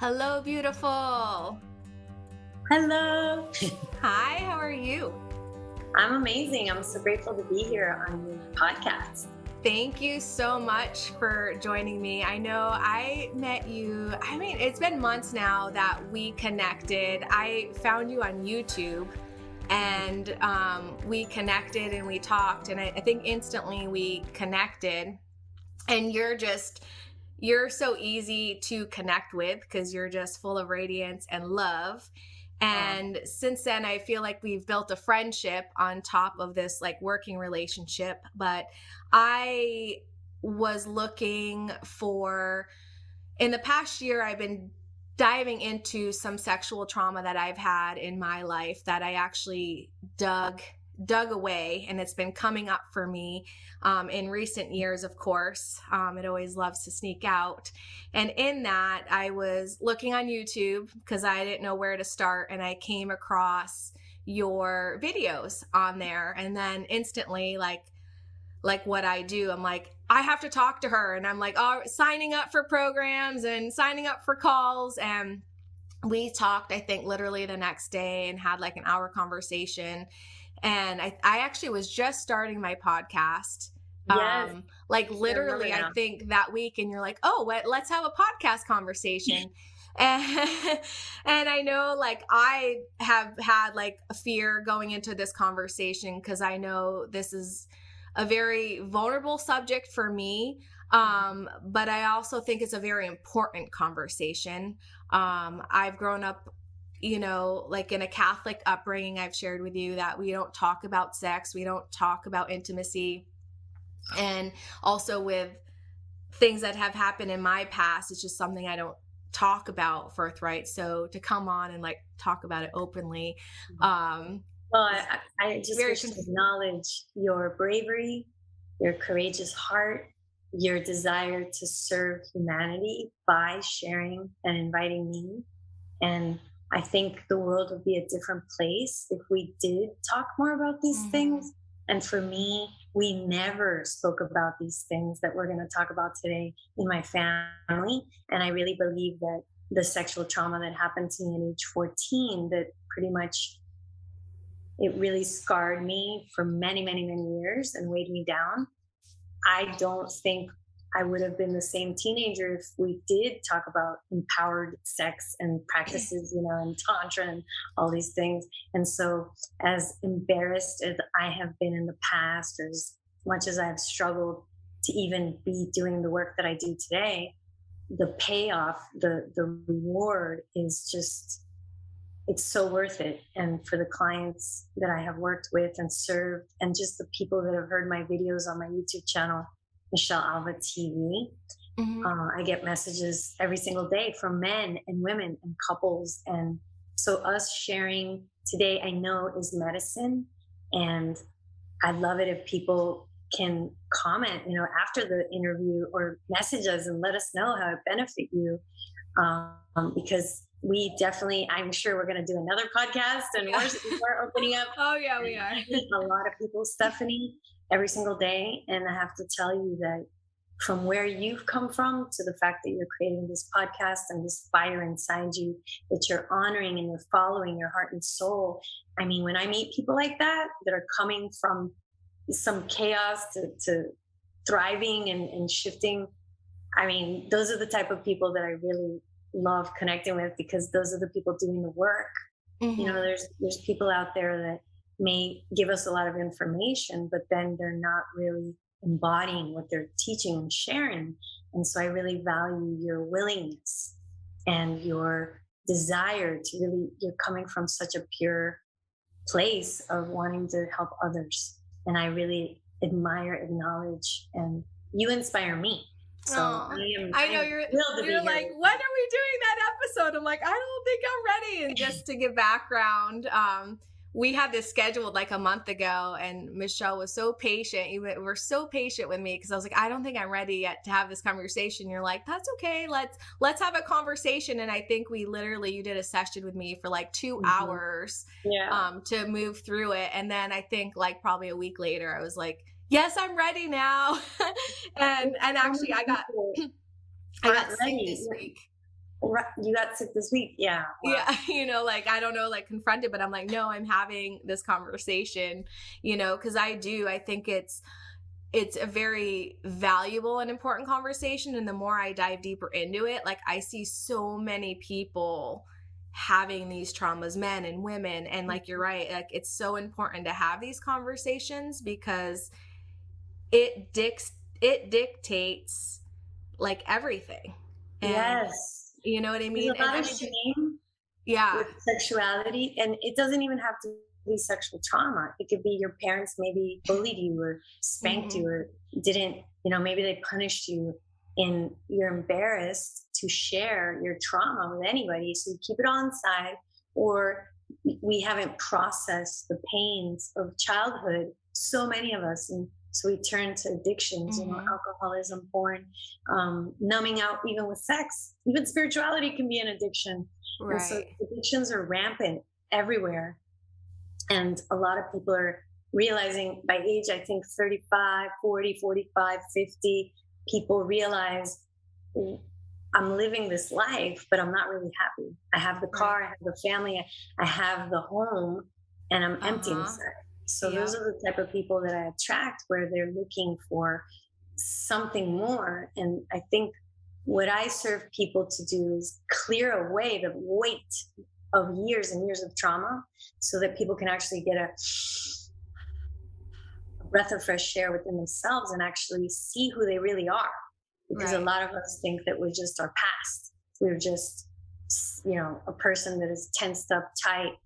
Hello, beautiful. Hello. Hi, how are you? I'm amazing. I'm so grateful to be here on your podcast. Thank you so much for joining me. I know I met you, it's been months now that we connected. I found you on YouTube and we connected and we talked, and I think instantly we connected. And you're so easy to connect with because you're just full of radiance and love. And since then, I feel like we've built a friendship on top of this like working relationship. But I was looking for, in the past year, I've been diving into some sexual trauma that I've had in my life that I actually dug away, and it's been coming up for me in recent years. Of course, it always loves to sneak out, and in that I was looking on YouTube because I didn't know where to start, and I came across your videos on there, and then instantly like what I do, I'm like, I have to talk to her, and I'm like, oh, signing up for programs and signing up for calls. And we talked, I think, literally the next day and had like an hour conversation. And I actually was just starting my podcast. Yes. Like literally, I think that week, and you're like, oh, let's have a podcast conversation. And I know like I have had like a fear going into this conversation because I know this is a very vulnerable subject for me. But I also think it's a very important conversation. I've grown up, like in a Catholic upbringing. I've shared with you that we don't talk about sex. We don't talk about intimacy. And also with things that have happened in my past, it's just something I don't talk about forthright. So to come on and like talk about it openly. Well, I just wish to acknowledge your bravery, your courageous heart, your desire to serve humanity by sharing and inviting me. And I think the world would be a different place if we did talk more about these things. And for me, we never spoke about these things that we're going to talk about today in my family. And I really believe that the sexual trauma that happened to me at age 14, that pretty much it really scarred me for many, many, many years and weighed me down. I don't think I would have been the same teenager if we did talk about empowered sex and practices, and Tantra and all these things. And so, as embarrassed as I have been in the past, or as much as I've struggled to even be doing the work that I do today, the payoff, the reward is just, it's so worth it. And for the clients that I have worked with and served, and just the people that have heard my videos on my YouTube channel, Michelle Alva TV. I get messages every single day from men and women and couples. And so us sharing today, I know, is medicine. And I'd love it if people can comment, after the interview, or message us and let us know how it benefit you. Because we definitely, I'm sure we're going to do another podcast and we're opening up. Oh yeah, we are. A lot of people, Stephanie, every single day. And I have to tell you that from where you've come from to the fact that you're creating this podcast and this fire inside you that you're honoring and you're following your heart and soul. I mean, when I meet people like that are coming from some chaos to thriving and shifting, I mean, those are the type of people that I really love connecting with, because those are the people doing the work. There's people out there that may give us a lot of information, but then they're not really embodying what they're teaching and sharing. And so I really value your willingness and your desire to really, you're coming from such a pure place of wanting to help others. And I really admire, acknowledge, and you inspire me. So I know you're like, when are we doing that episode? I'm like, I don't think I'm ready. And just to give background, we had this scheduled like a month ago, and Michelle was so patient. You were so patient with me because I was like, I don't think I'm ready yet to have this conversation. You're like, that's okay. Let's have a conversation. And I think you did a session with me for like 2 hours to move through it. And then I think like probably a week later, I was like, yes, I'm ready now. and actually I got sick this week. You got sick this week. Yeah. Wow. Yeah. You know, like, I don't know, like confronted, but I'm like, no, I'm having this conversation, you know, cause I think it's a very valuable and important conversation. And the more I dive deeper into it, like I see so many people having these traumas, men and women. And like, you're right. Like, it's so important to have these conversations because it dictates like everything. And, yes. You know what I mean? There's a lot of shame with sexuality, and it doesn't even have to be sexual trauma. It could be your parents maybe bullied you or spanked you or didn't, you know, maybe they punished you and you're embarrassed to share your trauma with anybody. So you keep it on inside, or we haven't processed the pains of childhood, so many of us. And so we turn to addictions, you know, alcoholism, porn, numbing out, even with sex. Even spirituality can be an addiction. Right. And so addictions are rampant everywhere. And a lot of people are realizing by age, I think 35, 40, 45, 50, people realize I'm living this life, but I'm not really happy. I have the car, I have the family, I have the home, and I'm empty inside. So those are the type of people that I attract, where they're looking for something more. And I think what I serve people to do is clear away the weight of years and years of trauma so that people can actually get a breath of fresh air within themselves and actually see who they really are. Because a lot of us think that we're just our past. We're just, you know, a person that is tensed up, tight,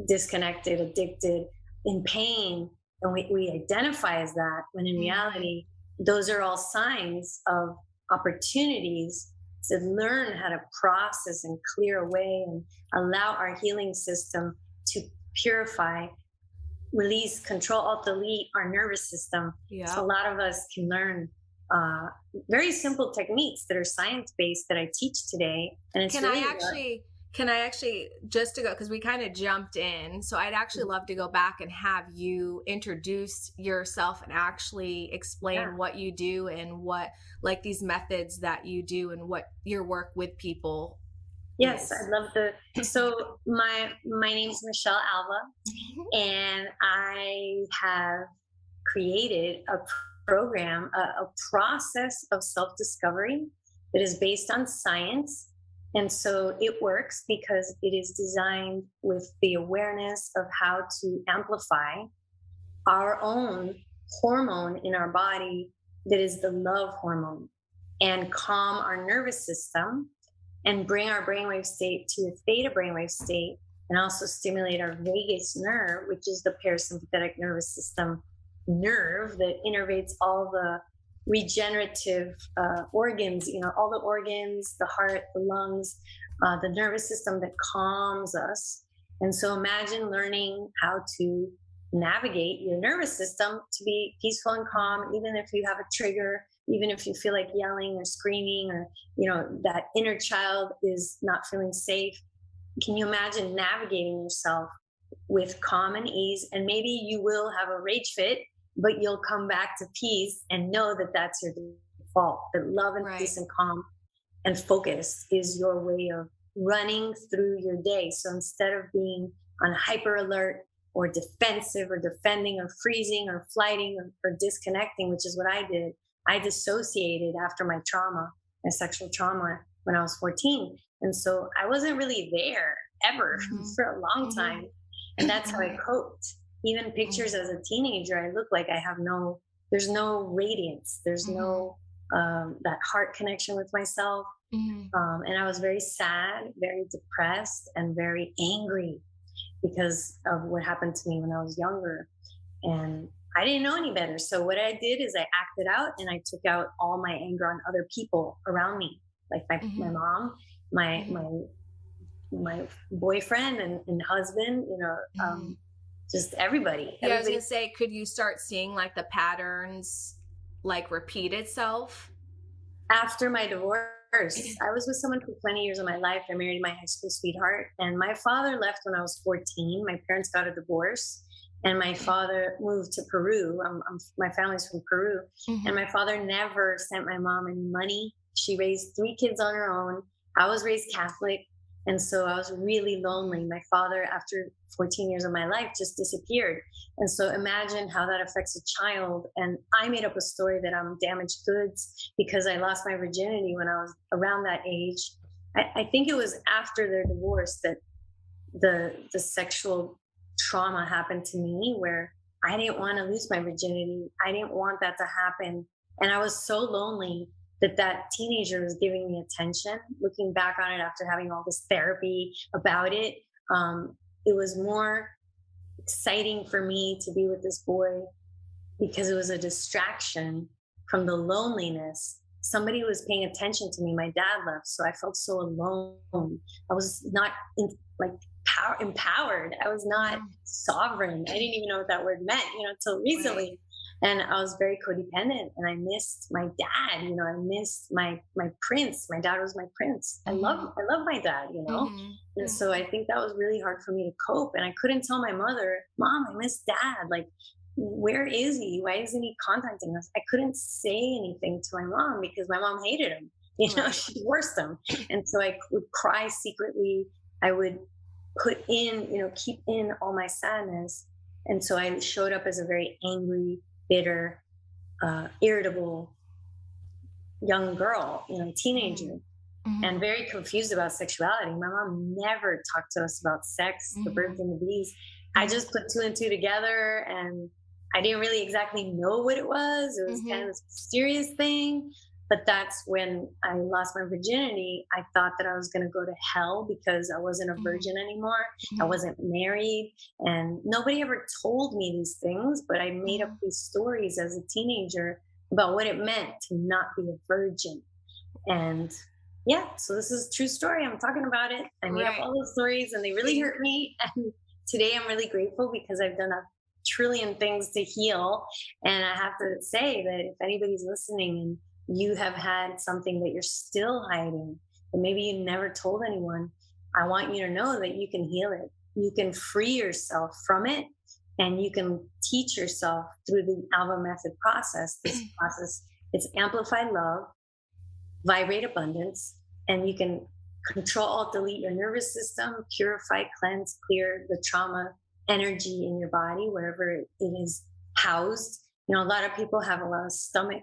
disconnected, addicted, in pain. And we identify as that, when in reality, those are all signs of opportunities to learn how to process and clear away and allow our healing system to purify, release, control, alt, delete our nervous system. So a lot of us can learn very simple techniques that are science-based that I teach today. And it's can I actually, just to go, because we kind of jumped in, so I'd actually love to go back and have you introduce yourself and actually explain what you do and what, like, these methods that you do and what your work with people is. I'd love to. So my name's Michelle Alva, and I have created a program, a process of self-discovery that is based on science. And so it works because it is designed with the awareness of how to amplify our own hormone in our body, that is the love hormone, and calm our nervous system and bring our brainwave state to a theta brainwave state, and also stimulate our vagus nerve, which is the parasympathetic nervous system nerve that innervates all the regenerative organs, you know, all the organs, the heart, the lungs, the nervous system that calms us. And so imagine learning how to navigate your nervous system to be peaceful and calm, even if you have a trigger, even if you feel like yelling or screaming, or, you know, that inner child is not feeling safe. Can you imagine navigating yourself with calm and ease? And maybe you will have a rage fit, but you'll come back to peace and know that that's your default, that love and peace and calm and focus is your way of running through your day. So instead of being on hyper alert or defensive or defending or freezing or flighting or disconnecting, which is what I did, I dissociated after my trauma, my sexual trauma, when I was 14. And so I wasn't really there ever for a long time. And that's how I coped. Even pictures as a teenager, I look like I have there's no radiance. There's no, that heart connection with myself. And I was very sad, very depressed, and very angry because of what happened to me when I was younger. And I didn't know any better. So what I did is I acted out, and I took out all my anger on other people around me, like my mom, my boyfriend and husband, you know, just everybody. Yeah, I was gonna say, could you start seeing like the patterns like repeat itself? After my divorce, I was with someone for 20 years of my life. I married my high school sweetheart, and my father left when I was 14. My parents got a divorce, and my father moved to Peru. My family's from Peru, and my father never sent my mom any money. She raised 3 kids on her own. I was raised Catholic. And so I was really lonely. My father, after 14 years of my life, just disappeared. And so imagine how that affects a child. And I made up a story that I'm damaged goods because I lost my virginity when I was around that age. I think it was after their divorce that the sexual trauma happened to me, where I didn't want to lose my virginity. I didn't want that to happen. And I was so lonely that teenager was giving me attention. Looking back on it after having all this therapy about it, it was more exciting for me to be with this boy because it was a distraction from the loneliness. Somebody was paying attention to me. My dad left, so I felt so alone. I was not empowered. I was not sovereign. I didn't even know what that word meant, until recently. Right. And I was very codependent, and I missed my dad. I missed my prince. My dad was my prince. I love my dad. And so I think that was really hard for me to cope. And I couldn't tell my mother, Mom, I miss Dad. Like, where is he? Why isn't he contacting us? I couldn't say anything to my mom because my mom hated him. She divorced him, and so I would cry secretly. I would put in, keep in all my sadness, and so I showed up as a very angry, bitter, irritable young girl, teenager, and very confused about sexuality. My mom never talked to us about sex, the birds and the bees. I just put two and two together, and I didn't really exactly know what it was. It was kind of this mysterious thing. But that's when I lost my virginity. I thought that I was going to go to hell because I wasn't a virgin anymore. I wasn't married. And nobody ever told me these things, but I made up these stories as a teenager about what it meant to not be a virgin. And so this is a true story. I'm talking about it. I made up all those stories, and they really hurt me. And today I'm really grateful because I've done a trillion things to heal. And I have to say that if anybody's listening and you have had something that you're still hiding, and maybe you never told anyone, I want you to know that you can heal it. You can free yourself from it, and you can teach yourself through the Alva method process. This process, it's Amplify Love, Vibrate Abundance, and you can control, alt, delete your nervous system, purify, cleanse, clear the trauma energy in your body, wherever it is housed. A lot of people have a lot of stomach,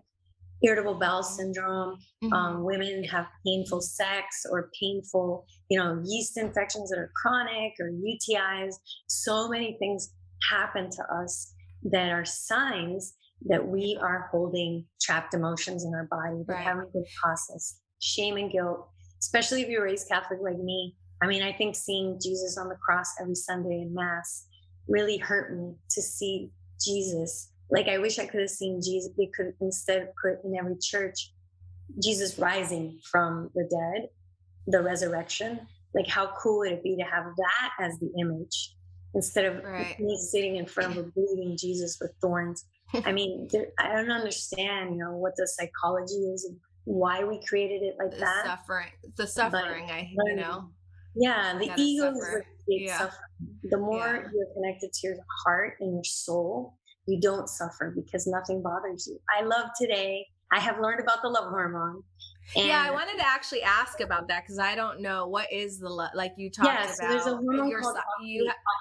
irritable bowel syndrome. Women have painful sex or painful, yeast infections that are chronic, or UTIs. So many things happen to us that are signs that we are holding trapped emotions in our body that haven't been processed. Shame and guilt, especially if you're raised Catholic like me. I mean, I think seeing Jesus on the cross every Sunday in Mass really hurt me, to see Jesus. Like, I wish I could have seen Jesus. They could instead put in every church Jesus rising from the dead, the resurrection. Like, how cool would it be to have that as the image instead of me sitting in front of a bleeding Jesus with thorns? I mean, I don't understand, what the psychology is and why we created it like that. The suffering, Yeah, the ego is what creates suffering. The more you're connected to your heart and your soul, you don't suffer because nothing bothers you. I love today. I have learned about the love hormone. And I wanted to actually ask about that because I don't know what is the love. Like you talked about. So there's a hormone called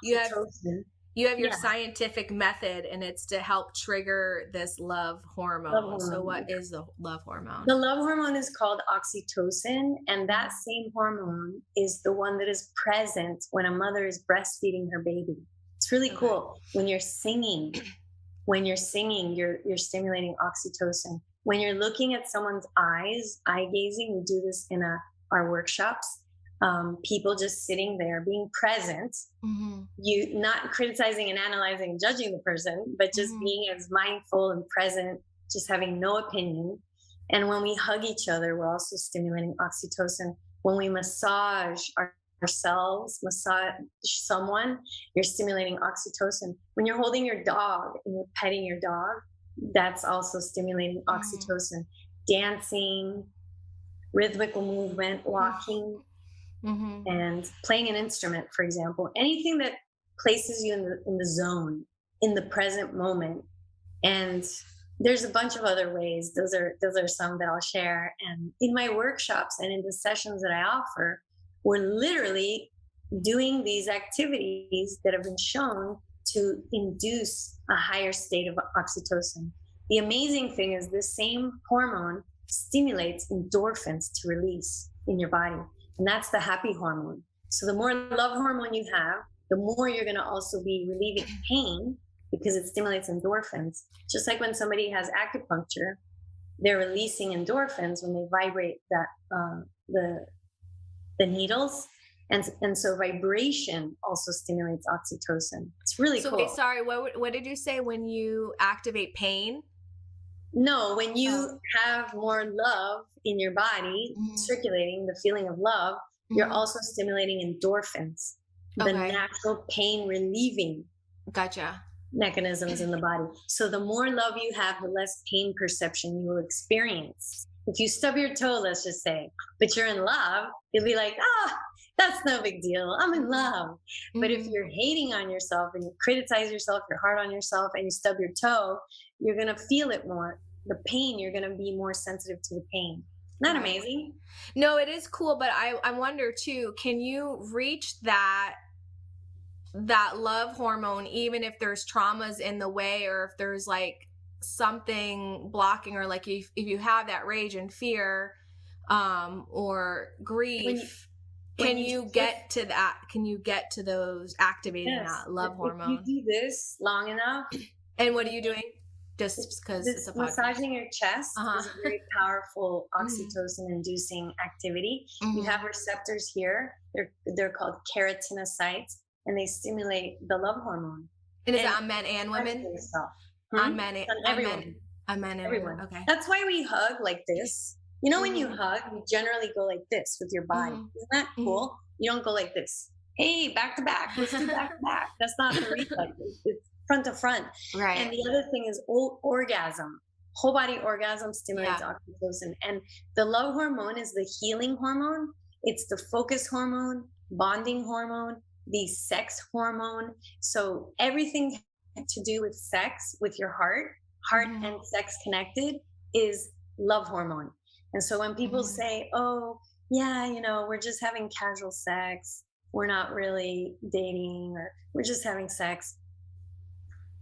Oxytocin. You have your scientific method, and it's to help trigger this love hormone. So what is the love hormone? The love hormone is called oxytocin, and that same hormone is the one that is present when a mother is breastfeeding her baby. It's really cool. When you're singing, you're stimulating oxytocin. When you're looking at someone's eyes, eye gazing, we do this in our workshops. People just sitting there being present, you not criticizing and analyzing and judging the person, but just being as mindful and present, just having no opinion. And when we hug each other, we're also stimulating oxytocin. When we massage ourselves, massage someone, you're stimulating oxytocin. When you're holding your dog and you're petting your dog, that's also stimulating oxytocin. Dancing, rhythmical movement, walking, and playing an instrument, for example, anything that places you in the zone, in the present moment. And there's a bunch of other ways. Those are some that I'll share. And in my workshops and in the sessions that I offer, we're literally doing these activities that have been shown to induce a higher state of oxytocin. The amazing thing is this same hormone stimulates endorphins to release in your body. And that's the happy hormone. So the more love hormone you have, the more you're going to also be relieving pain because it stimulates endorphins. Just like when somebody has acupuncture, they're releasing endorphins when they vibrate the needles. And so vibration also stimulates oxytocin. It's really cool. Okay, sorry, what did you say when you activate pain? No, when you have more love in your body, circulating the feeling of love, you're also stimulating endorphins, the natural pain relieving mechanisms in the body. So the more love you have, the less pain perception you will experience. If you stub your toe, let's just say, but you're in love, you'll be like, that's no big deal. I'm in love. But if you're hating on yourself and you criticize yourself, you're hard on yourself, and you stub your toe, you're going to feel it more. The pain, you're going to be more sensitive to the pain. Isn't that amazing? No, it is cool. But I wonder too, can you reach that love hormone, even if there's traumas in the way, or if there's like something blocking, or like if you have that rage and fear, or grief, can you get to that? Can you get to those activating that love hormone? If you do this long enough. And what are you doing? Just because it's a podcast. Massaging your chest is a very powerful oxytocin inducing activity. You have receptors here. They're called keratinocytes, and they stimulate the love hormone. And is it on men and women? On men and everyone. On men and everyone. Okay. That's why we hug like this. You know, when you hug, you generally go like this with your body. Isn't that cool? You don't go like this. Hey, back to back. Let's do back to back. That's not the reflex. It's front to front. Right. And the other thing is orgasm. Whole body orgasm stimulates oxytocin. And the love hormone is the healing hormone. It's the focus hormone, bonding hormone, the sex hormone. So everything to do with sex, with your heart and sex connected, is love hormone. And so when people say, oh, yeah, we're just having casual sex, we're not really dating, or we're just having sex,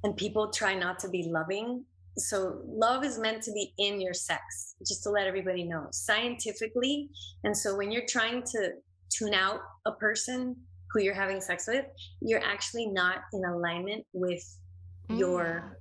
and people try not to be loving. So love is meant to be in your sex, just to let everybody know, scientifically. And so when you're trying to tune out a person who you're having sex with, you're actually not in alignment with your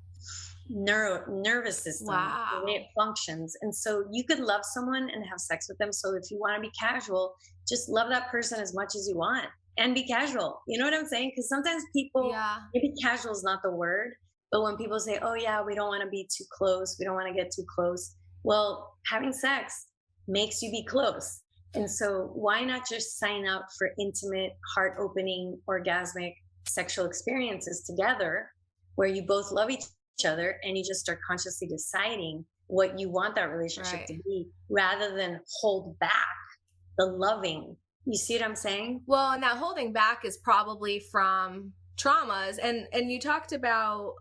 nervous system, the way it functions. And so you could love someone and have sex with them. So if you want to be casual, just love that person as much as you want and be casual. You know what I'm saying? Because sometimes people, maybe casual is not the word, but when people say, oh yeah, we don't want to be too close, we don't want to get too close. Well, having sex makes you be close. And so why not just sign up for intimate, heart-opening, orgasmic sexual experiences together where you both love each other and you just start consciously deciding what you want that relationship to be, rather than hold back the loving. You see what I'm saying? Well, and that holding back is probably from traumas. And you talked about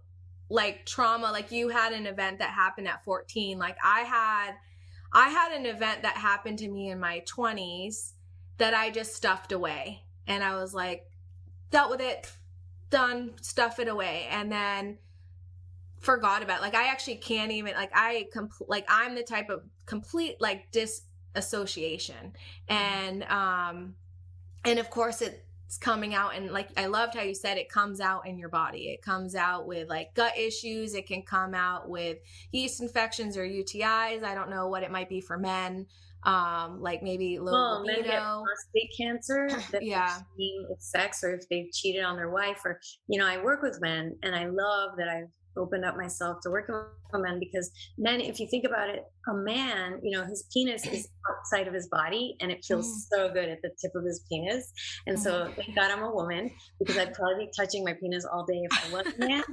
like trauma, like you had an event that happened at 14. Like I had an event that happened to me in my 20s that I just stuffed away. And I was like, dealt with it, done, stuff it away. And then forgot about it. Like I actually can't even, like I'm the type of complete like disassociation. And of course it's coming out, and like I loved how you said it comes out in your body. It comes out with like gut issues. It can come out with yeast infections or UTIs. I don't know what it might be for men. Like maybe low libido. Men get prostate cancer with sex, or if they've cheated on their wife, or I work with men, and I love that I've opened up myself to working with men, because men, if you think about it, a man, his penis is outside of his body, and it feels so good at the tip of his penis. And so thank God I'm a woman, because I'd probably be touching my penis all day if I was a man.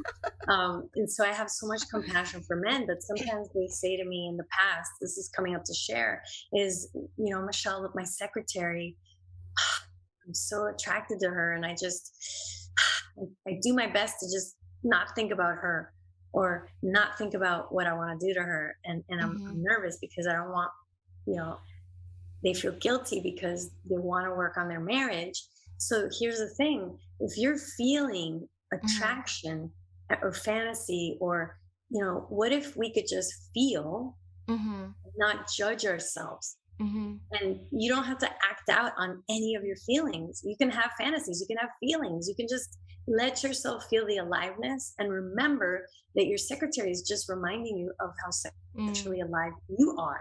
And so I have so much compassion for men that sometimes they say to me in the past, this is coming up to share, is, Michelle, my secretary, I'm so attracted to her, and I do my best to just not think about her. or not think about what I want to do to her. And I'm nervous because I don't want, you know, they feel guilty because they want to work on their marriage. So here's the thing. If you're feeling attraction or fantasy, or, you know, what if we could just feel, not judge ourselves? And you don't have to act out on any of your feelings. You can have fantasies, you can have feelings, you can just let yourself feel the aliveness, and remember that your secretary is just reminding you of how sexually alive you are.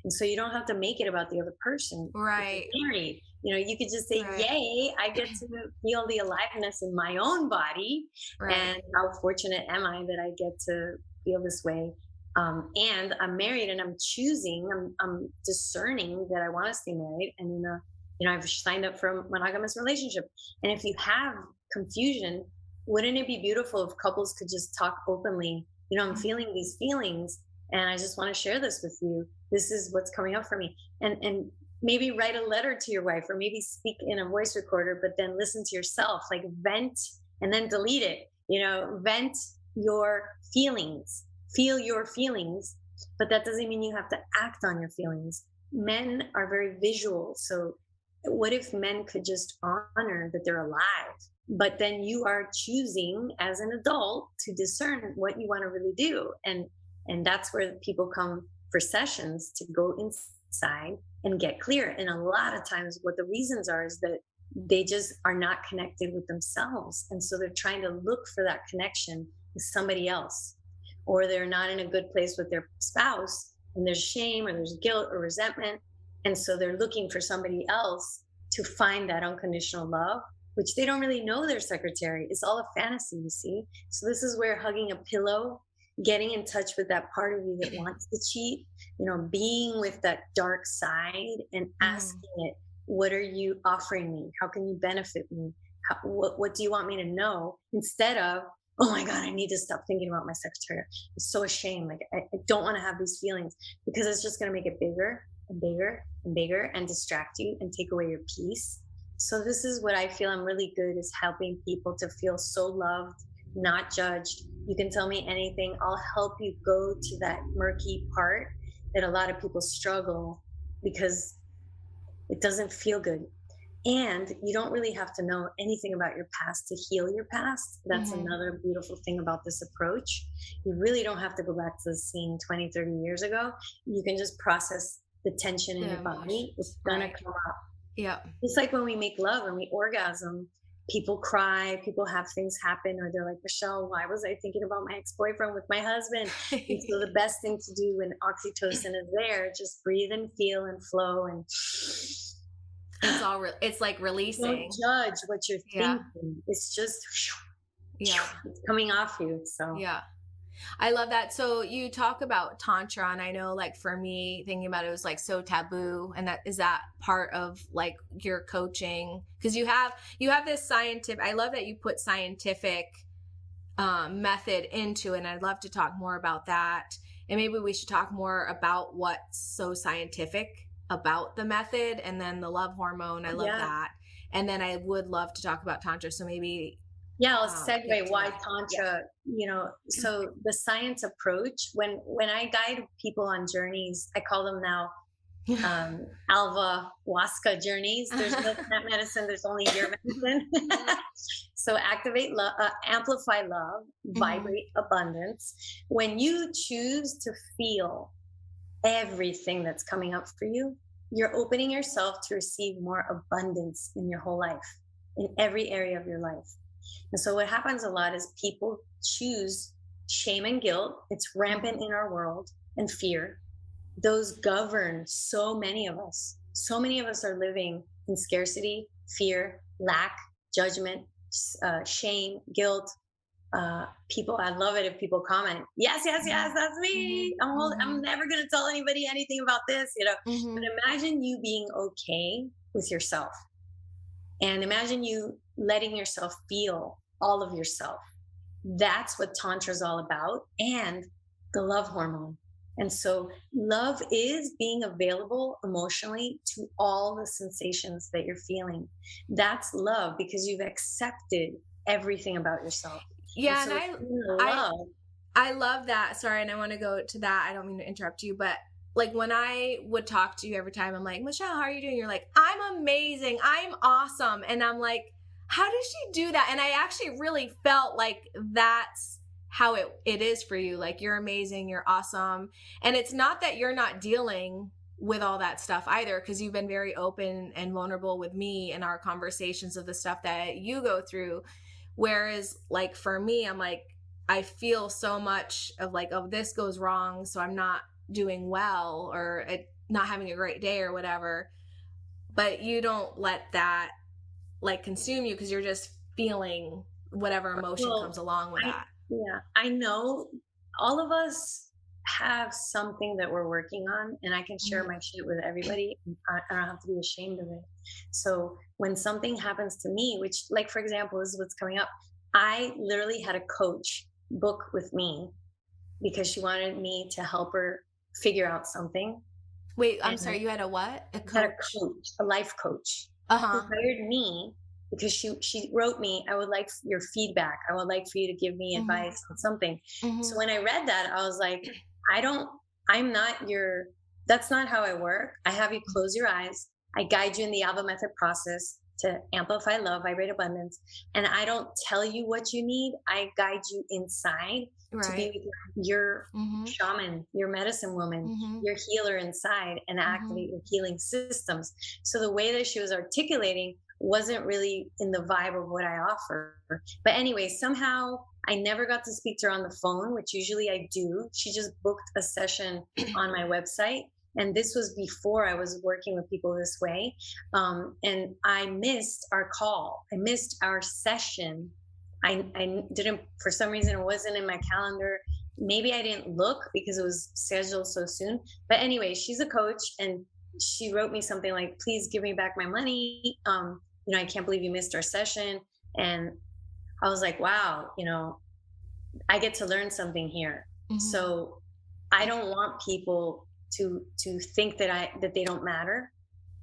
And so you don't have to make it about the other person. Right. If you're married, you know, you could just say, yay, I get to feel the aliveness in my own body. And how fortunate am I that I get to feel this way? And I'm married, and I'm choosing, I'm discerning that I want to stay married. And, you know, I've signed up for a monogamous relationship. And if you have confusion, wouldn't it be beautiful if couples could just talk openly? You know, I'm feeling these feelings, and I just want to share this with you. This is what's coming up for me. And maybe write a letter to your wife, or maybe speak in a voice recorder, but then listen to yourself, like vent and then delete it. You know, vent your feelings, feel your feelings, but that doesn't mean you have to act on your feelings. Men are very visual. So what if men could just honor that they're alive? But then you are choosing as an adult to discern what you want to really do. And that's where people come for sessions, to go inside and get clear. And a lot of times what the reasons are is that they just are not connected with themselves. And so they're trying to look for that connection with somebody else, or they're not in a good place with their spouse, and there's shame, or there's guilt or resentment. And so they're looking for somebody else to find that unconditional love, which they don't really know their secretary. It's all a fantasy, you see? So this is where hugging a pillow, getting in touch with that part of you that wants to cheat, you know, being with that dark side and asking it, what are you offering me? How can you benefit me? What do you want me to know? Instead of, oh my God, I need to stop thinking about my secretary. I'm so ashamed. Like, I don't want to have these feelings, because it's just going to make it bigger and bigger and bigger and distract you and take away your peace. So this is what I feel I'm really good, is helping people to feel so loved, not judged. You can tell me anything. I'll help you go to that murky part that a lot of people struggle because it doesn't feel good. And you don't really have to know anything about your past to heal your past. That's another beautiful thing about this approach. You really don't have to go back to the scene 20, 30 years ago. You can just process the tension in your body. It's gonna come up. Yeah. It's like when we make love and we orgasm, people cry, people have things happen, or they're like, Michelle, why was I thinking about my ex-boyfriend with my husband? And so the best thing to do when oxytocin is there, just breathe and feel and flow, and it's like releasing. Don't judge what you're thinking. It's just it's coming off you. So I love that. So you talk about Tantra, and I know, like, for me, thinking about it was like so taboo, and is that part of like your coaching? Because you have this scientific, I love that you put scientific method into it, and I'd love to talk more about that. And maybe we should talk more about what's so scientific about the method, and then the love hormone. I love that. And then I would love to talk about Tantra. So maybe I'll segue why Tantra, you know, so the science approach, when I guide people on journeys, I call them now Alva Waska journeys. There's no plant medicine, there's only your medicine. So activate love, amplify love, vibrate abundance. When you choose to feel everything that's coming up for you, you're opening yourself to receive more abundance in your whole life, in every area of your life. And so what happens a lot is people choose shame and guilt. It's rampant in our world, and fear. Those govern so many of us. So many of us are living in scarcity, fear, lack, judgment, shame, guilt. People, I love it if people comment, yes, that's me. I'm never going to tell anybody anything about this, you know. But imagine you being okay with yourself. And imagine you letting yourself feel all of yourself. That's what Tantra is all about, and the love hormone. And so love is being available emotionally to all the sensations that you're feeling. That's love, because you've accepted everything about yourself. Yeah. And so I love that. Sorry, and I want to go to that. I don't mean to interrupt you, but like when I would talk to you every time, I'm like, Michelle, how are you doing? You're like, I'm amazing. I'm awesome. And I'm like, how does she do that? And I actually really felt like that's how it is for you. Like, you're amazing. You're awesome. And it's not that you're not dealing with all that stuff either, because you've been very open and vulnerable with me in our conversations of the stuff that you go through. Whereas like for me, I'm like, I feel so much of like, oh, this goes wrong, so I'm not doing well, or not having a great day or whatever. But you don't let that like consume you, because you're just feeling whatever emotion comes along with that. Yeah, I know all of us have something that we're working on, and I can share my shit with everybody. I don't have to be ashamed of it. So when something happens to me, which, like, for example, this is what's coming up. I literally had a coach book with me because she wanted me to help her figure out something. Wait, I'm sorry, you had a what? A coach, a life coach, who hired me because she wrote me, I would like your feedback. I would like for you to give me advice on something. So when I read that, I was like, that's not how I work. I have you close your eyes. I guide you in the Alva method process to amplify love, vibrate abundance. And I don't tell you what you need. I guide you inside to be with your shaman, your medicine woman, your healer inside, and activate your healing systems. So the way that she was articulating wasn't really in the vibe of what I offer. But anyway, somehow I never got to speak to her on the phone, which usually I do. She just booked a session on my website. And this was before I was working with people this way. And I missed our call. I missed our session. I didn't, for some reason, it wasn't in my calendar. Maybe I didn't look because it was scheduled so soon. But anyway, she's a coach, and she wrote me something like, please give me back my money. I can't believe you missed our session. And I was like, wow, I get to learn something here. So I don't want people to think that they don't matter,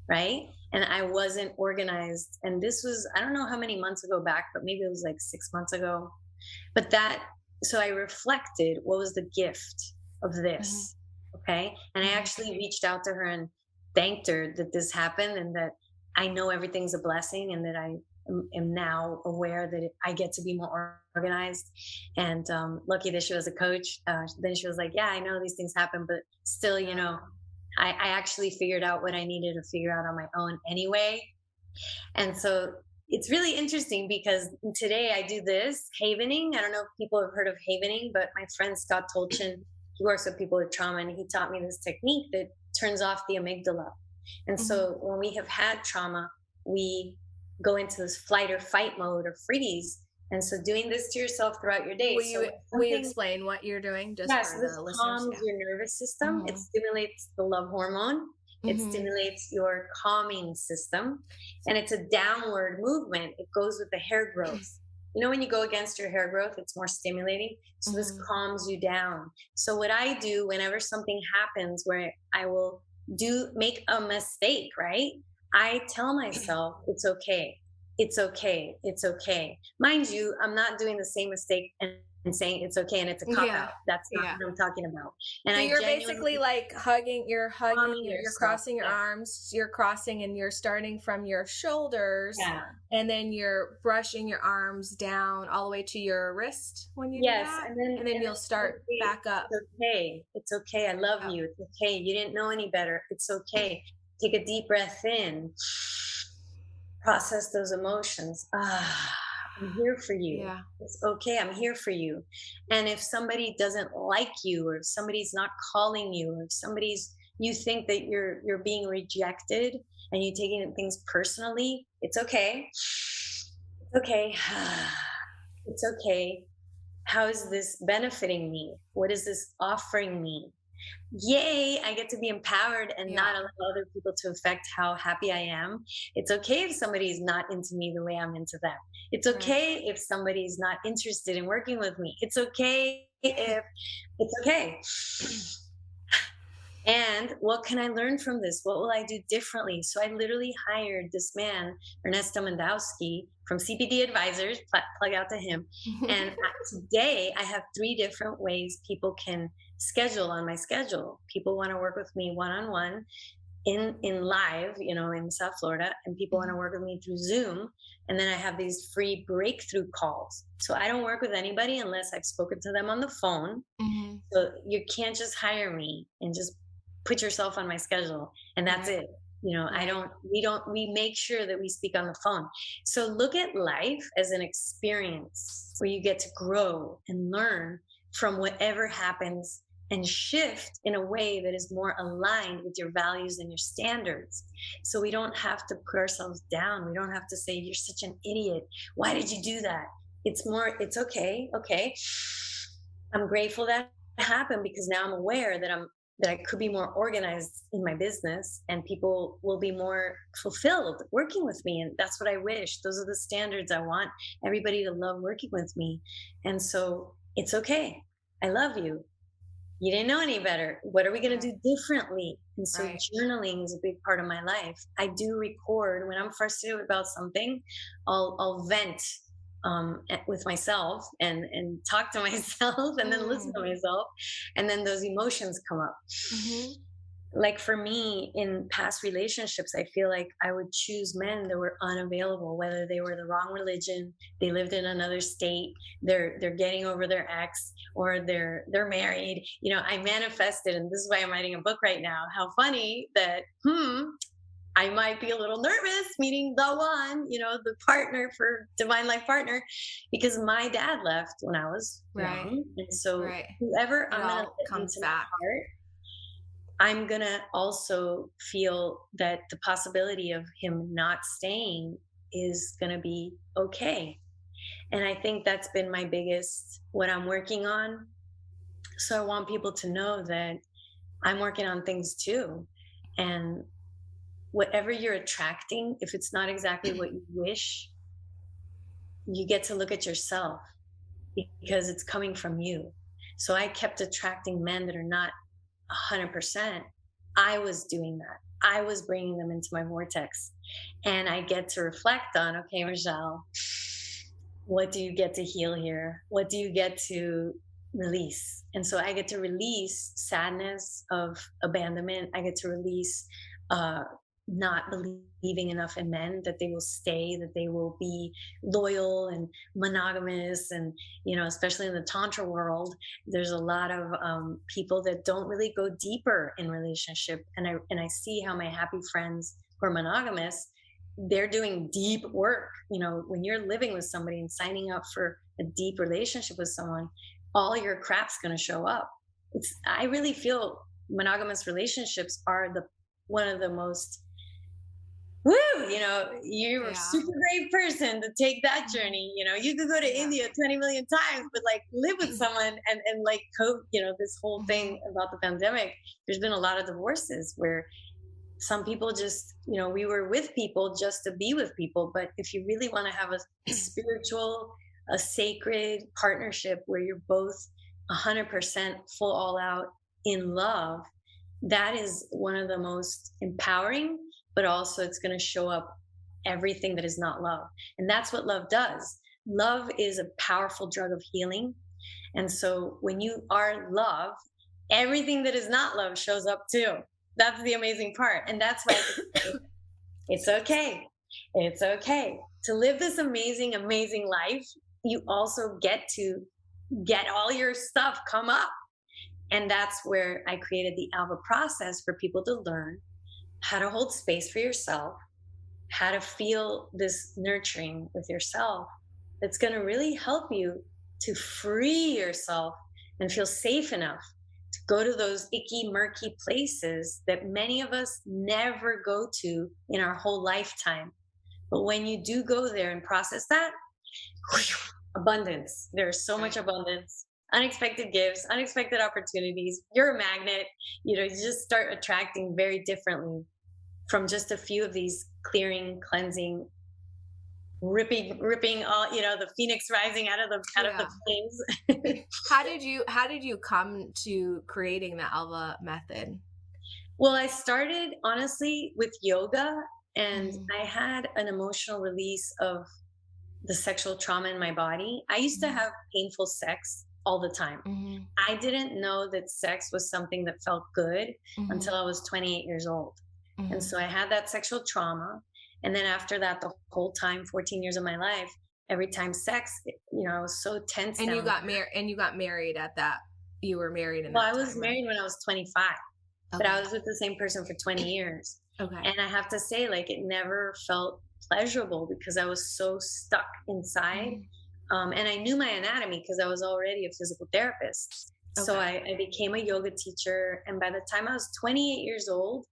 right? And I wasn't organized. And this was, I don't know how many months ago back, but maybe it was like 6 months ago. But so I reflected, what was the gift of this? Okay. And I actually reached out to her and thanked her that this happened, and that I know everything's a blessing, and that I am now aware that I get to be more organized. And lucky that she was a coach. Then she was like, yeah, I know these things happen, but still, I actually figured out what I needed to figure out on my own anyway. And so it's really interesting because today I do this havening. I don't know if people have heard of havening, but my friend Scott Tolchin, he works with people with trauma, and he taught me this technique that turns off the amygdala. And so when we have had trauma, we go into this flight or fight mode or freeze. And so doing this to yourself throughout your day. Will you explain what you're doing? Just for the listeners. Calms your nervous system. It stimulates the love hormone. It stimulates your calming system. And it's a downward movement. It goes with the hair growth. When you go against your hair growth, it's more stimulating. So this calms you down. So what I do whenever something happens where I will make a mistake, right? I tell myself, it's okay. It's okay. It's okay. Mind you, I'm not doing the same mistake and saying it's okay and it's a cop out. That's not what I'm talking about. And so you're basically like you're crossing your arms, you're crossing, and you're starting from your shoulders, and then you're brushing your arms down all the way to your wrist when you do that. And then you'll start back up. It's okay. It's okay. I love you. It's okay. You didn't know any better. It's okay. Take a deep breath in. Process those emotions. I'm here for you. Yeah. It's okay. I'm here for you. And if somebody doesn't like you, or if somebody's not calling you, or if you think that you're being rejected and you're taking things personally, it's okay. It's okay. It's okay. How is this benefiting me? What is this offering me? Yay, I get to be empowered and not allow other people to affect how happy I am. It's okay if somebody's not into me the way I'm into them. It's okay if somebody's not interested in working with me. It's okay if it's okay. And what can I learn from this? What will I do differently? So I literally hired this man, Ernesto Mendowski from CPD Advisors, plug out to him. And today I have 3 different ways people can schedule on my schedule. People want to work with me one-on-one in live, in South Florida, and people want to work with me through Zoom. And then I have these free breakthrough calls. So I don't work with anybody unless I've spoken to them on the phone. Mm-hmm. So you can't just hire me and just put yourself on my schedule and that's it. We make sure that we speak on the phone. So look at life as an experience where you get to grow and learn from whatever happens and shift in a way that is more aligned with your values and your standards. So we don't have to put ourselves down. We don't have to say, you're such an idiot. Why did you do that? It's okay. Okay. I'm grateful that happened because now I'm aware that I could be more organized in my business and people will be more fulfilled working with me. And that's what I wish. Those are the standards I want everybody to love working with me. And so it's okay. I love you. You didn't know any better. What are we going to do differently? And so journaling is a big part of my life. I do record when I'm frustrated about something. I'll vent with myself and talk to myself and then listen to myself. And then those emotions come up. Mm-hmm. Like for me in past relationships, I feel like I would choose men that were unavailable, whether they were the wrong religion, they lived in another state, they're getting over their ex, or they're married. I manifested, and this is why I'm writing a book right now. How funny that, I might be a little nervous meeting the one, the partner for divine life partner, because my dad left when I was young. And so whoever I'm going to comes back, I'm going to also feel that the possibility of him not staying is going to be okay. And I think that's been my biggest, what I'm working on. So I want people to know that I'm working on things too. And whatever you're attracting, if it's not exactly what you wish, you get to look at yourself because it's coming from you. So I kept attracting men that are not 100%. I was doing that. I was bringing them into my vortex. And I get to reflect on, okay, Michelle, what do you get to heal here? What do you get to release? And so I get to release sadness of abandonment. I get to release not believing enough in men, that they will stay, that they will be loyal and monogamous. And, especially in the Tantra world, there's a lot of people that don't really go deeper in relationship. And I see how my happy friends who are monogamous, they're doing deep work. When you're living with somebody and signing up for a deep relationship with someone, all your crap's going to show up. I really feel monogamous relationships are one of the most you're a super brave person to take that journey. You could go to India 20 million times, but live with someone and cope, this whole thing about the pandemic. There's been a lot of divorces where some people just, we were with people just to be with people. But if you really want to have a spiritual, a sacred partnership where you're both 100% full all out in love, that is one of the most empowering, but also it's going to show up everything that is not love. And that's what love does. Love is a powerful drug of healing. And so when you are love, everything that is not love shows up too. That's the amazing part. And that's why it's okay. It's okay to live this amazing, amazing life. You also get to get all your stuff come up. And that's where I created the Alva process for people to learn how to hold space for yourself, how to feel this nurturing with yourself. That's going to really help you to free yourself and feel safe enough to go to those icky, murky places that many of us never go to in our whole lifetime. But when you do go there and process that, abundance. There's so much abundance. Unexpected gifts, unexpected opportunities. You're a magnet. You just start attracting very differently from just a few of these clearing, cleansing, ripping all, the phoenix rising out of the flames. How did you come to creating the Alva method? Well, I started honestly with yoga, and Mm, I had an emotional release of the sexual trauma in my body. I used to mm, have painful sex all the time. mhm, I didn't know that sex was something that felt good until mhm, I was 28 years old. And mhm. so I had that sexual trauma. And then after that, the whole time, 14 years of my life, every time sex, I was so tense And down there. you got married at that. You were married in Well, I that was time, right? married when I was 25, but I Okay. was with the same person for 20 years. Okay. And I have to say, like, it never felt pleasurable because I was so stuck inside. Mhm. And I knew my anatomy because I was already a physical therapist. So Okay. I became a yoga teacher. And by the time I was 28 years old,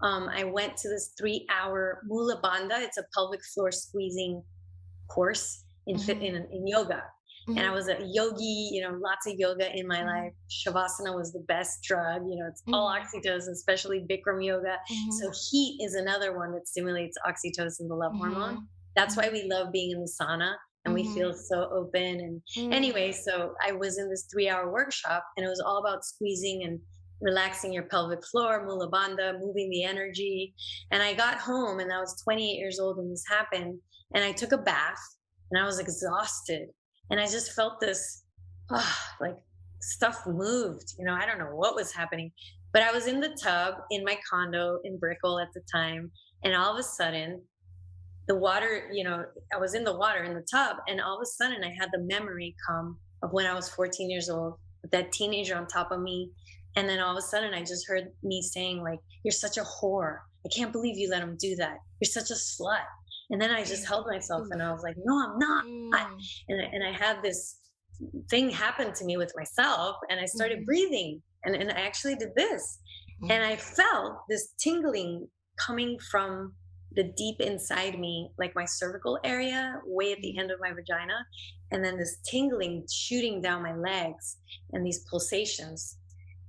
I went to this 3 hour Mula Bandha. It's a pelvic floor squeezing course Mhm, in yoga. And I mhm, was a yogi, lots of yoga in my life. mhm, Shavasana was the best drug. It's all mhm, oxytocin, especially Bikram yoga. mhm, So heat is another one that stimulates oxytocin, the love hormone. mhm, That's why mhm, we love being in the sauna and we feel mhm, so open. And mm, anyway, so I was in this 3 hour workshop, and it was all about squeezing and relaxing your pelvic floor, Mula Bandha, moving the energy. And I got home, and I was 28 years old when this happened. And I took a bath, and I was exhausted. And I just felt this, like stuff moved. I don't know what was happening, but I was in the tub in my condo in Brickell at the time. And all of a sudden, the water, I was in the water in the tub, and all of a sudden I had the memory come of when I was 14 years old with that teenager on top of me. And then all of a sudden I just heard me saying, like, "You're such a whore. I can't believe you let him do that. You're such a slut." And then I just held myself oof, and I was like, "No, I'm not." mm, And I had this thing happen to me with myself, and I started mhm, breathing, and I actually did this. And mhm, I felt this tingling coming from the deep inside me, like my cervical area, way at the mhm, end of my vagina, and then this tingling shooting down my legs and these pulsations.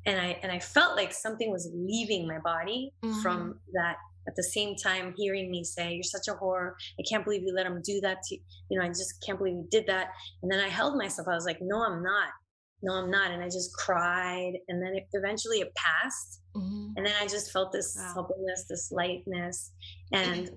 And I felt like something was leaving my body mhm, from that. At the same time, hearing me say, "You're such a whore. I can't believe you let him do that to you. I just can't believe you did that." And then I held myself. I was like, "No, I'm not. No, I'm not." And I just cried. And then eventually it passed. mhm. And then I just felt this Wow. suppleness, this lightness. And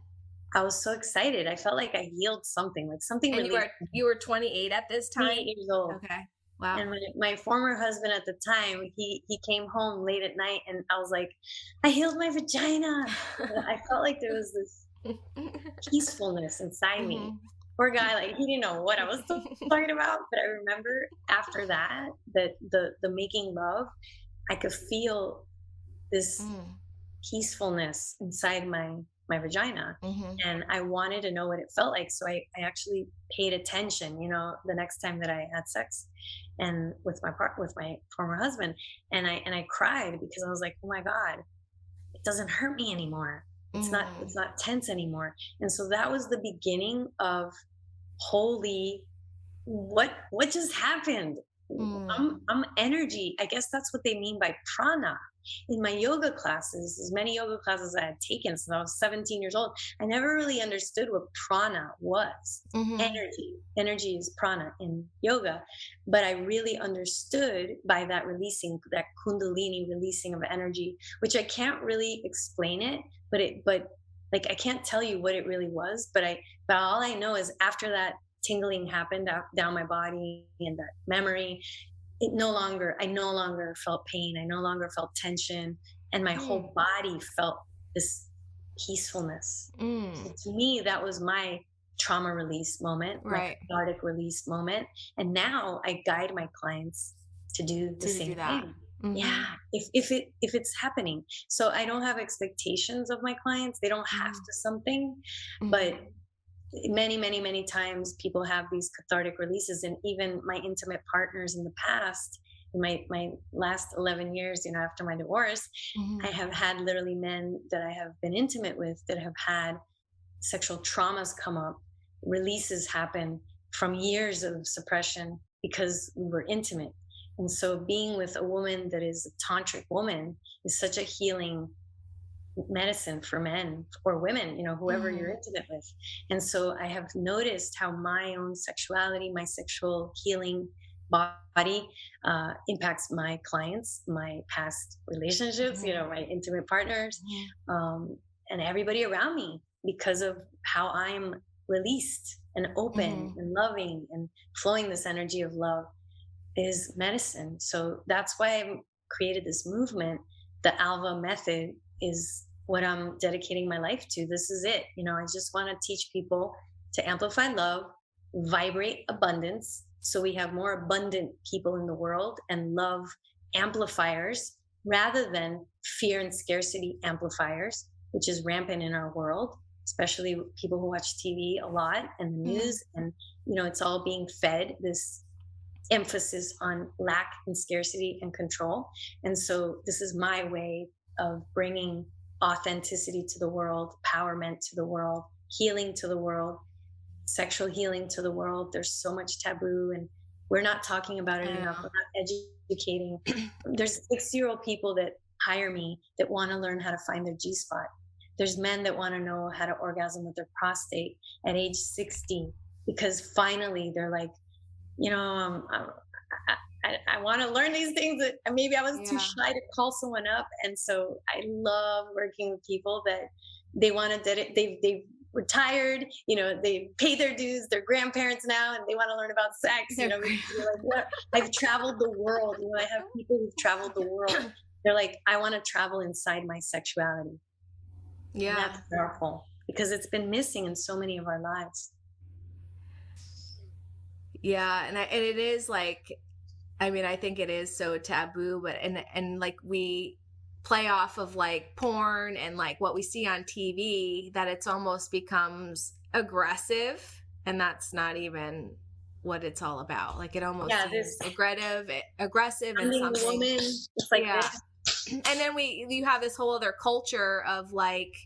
I was so excited. I felt like I healed something, like something And released. you were 28 at this 28 time? years old. Okay. Wow. And my former husband at the time, he came home late at night, and I was like, "I healed my vagina." And I felt like there was this peacefulness inside me. Mhm. Poor guy, like, he didn't know what I was talking about, but I remember after that, that the making love, I could feel this Mm, peacefulness inside my vagina. mhm, And I wanted to know what it felt like, so I actually paid attention, the next time that I had sex and with my former husband. And I cried because I was like, "Oh my god, it doesn't hurt me anymore. It's mm, not tense anymore." And so that was the beginning of, holy, what just happened? mm, I'm energy. I guess that's what they mean by prana. In my yoga classes, as many yoga classes I had taken since I was 17 years old, I never really understood what prana was. mhm, Energy is prana in yoga. But I really understood by that releasing, that kundalini releasing of energy, which I can't really explain it, but like, I can't tell you what it really was. But all I know is after that tingling happened down my body and that memory, I no longer felt pain. I no longer felt tension. And my mm, whole body felt this peacefulness. So mm. to me, that was my trauma release moment, my Right. cathartic release moment. And now I guide my clients to do the To do same that. thing. Yeah, Mhm, if it's happening. So I don't have expectations of my clients. They don't have mhm, to something, but mhm, many times people have these cathartic releases. And even my intimate partners in the past, in my last 11 years, after my divorce, I mhm, have had literally men that I have been intimate with that have had sexual traumas come up, releases happen from years of suppression because we were intimate. And so being with a woman that is a tantric woman is such a healing medicine for men or women, whoever you're mhm, intimate with. And so I have noticed how my own sexuality, my sexual healing body impacts my clients, my past relationships, my intimate partners, and everybody around me, because of how I'm released and open and loving and flowing this energy of love is medicine. So that's why I created this movement. The Alva method is what I'm dedicating my life to. This is it. I just want to teach people to amplify love, vibrate abundance, so we have more abundant people in the world, and love amplifiers rather than fear and scarcity amplifiers, which is rampant in our world, especially people who watch TV a lot and the news. And, it's all being fed this emphasis on lack and scarcity and control. And so this is my way of bringing authenticity to the world, empowerment to the world, healing to the world, sexual healing to the world. There's so much taboo, and we're not talking about it enough. We're not educating. There's 60-year-old people that hire me that want to learn how to find their G-spot. There's men that want to know how to orgasm with their prostate at age 60, because finally they're like, I want to learn these things that maybe I was too shy to call someone up. And so I love working with people that they want to they've retired, they pay their dues, they're grandparents now, and they want to learn about sex. I've traveled the world. I have people who've traveled the world. They're like, I want to travel inside my sexuality. Yeah. And that's powerful, because it's been missing in so many of our lives. Yeah. And it is like, I think it is so taboo, but, and like we play off of like porn and like what we see on TV, that it's almost becomes aggressive, and that's not even what it's all about. Like it almost seems aggressive and something. Woman, it's like this. And then you have this whole other culture of like,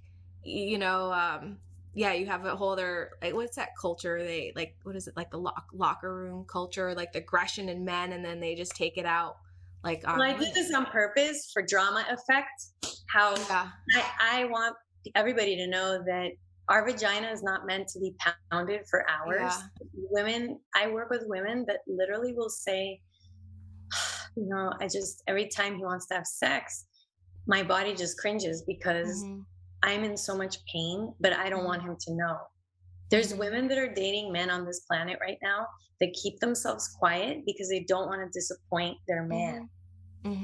you have a whole other, like, what's that culture? They like, what is it? Like the locker room culture, like the aggression in men, and then they just take it out. Like, I did this on purpose for drama effect. I want everybody to know that our vagina is not meant to be pounded for hours. Women, I work with women that literally will say, every time he wants to have sex, my body just cringes because I'm in so much pain, but I don't want him to know. There's women that are dating men on this planet right now that keep themselves quiet because they don't want to disappoint their man.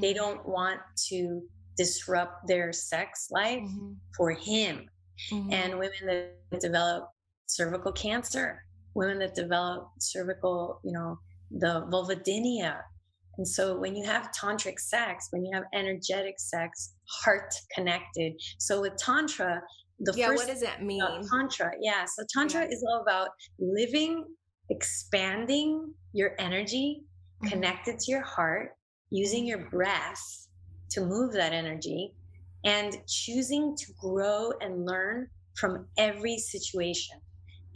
They don't want to disrupt their sex life for him. And women that develop cervical cancer, women that develop cervical, the vulvodynia. And so when you have tantric sex, when you have energetic sex, heart connected. So with Tantra, what does that mean? Tantra. Yeah. So Tantra is all about living, expanding your energy, connected to your heart, using your breath to move that energy, and choosing to grow and learn from every situation.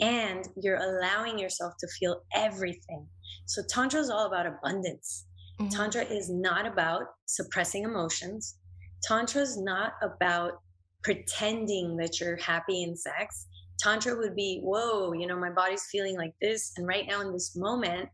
And you're allowing yourself to feel everything. So Tantra is all about abundance. Tantra is not about suppressing emotions. Tantra is not about pretending that you're happy in sex. Tantra would be, whoa, my body's feeling like this. And right now in this moment,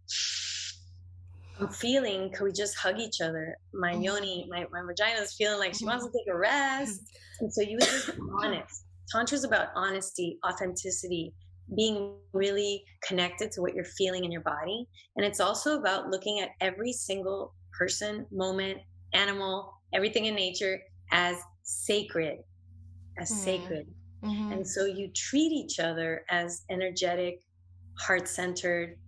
I'm feeling, could we just hug each other? My yoni, my vagina is feeling like she wants to take a rest. And so you would just be honest. Tantra is about honesty, authenticity, being really connected to what you're feeling in your body. And it's also about looking at every single person, moment, animal, everything in nature as sacred, And so you treat each other as energetic, heart-centered,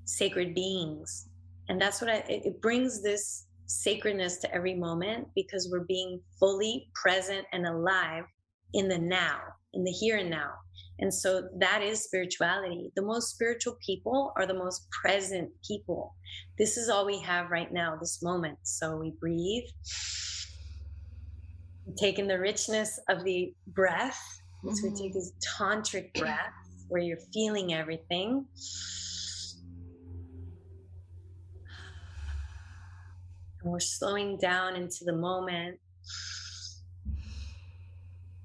sacred beings. And that's what it brings this sacredness to every moment, because we're being fully present and alive in the now, in the here and now. And so that is spirituality. The most spiritual people are the most present people. This is all we have right now, this moment. So we breathe, take in the richness of the breath. So we take this tantric breath where you're feeling everything. And we're slowing down into the moment.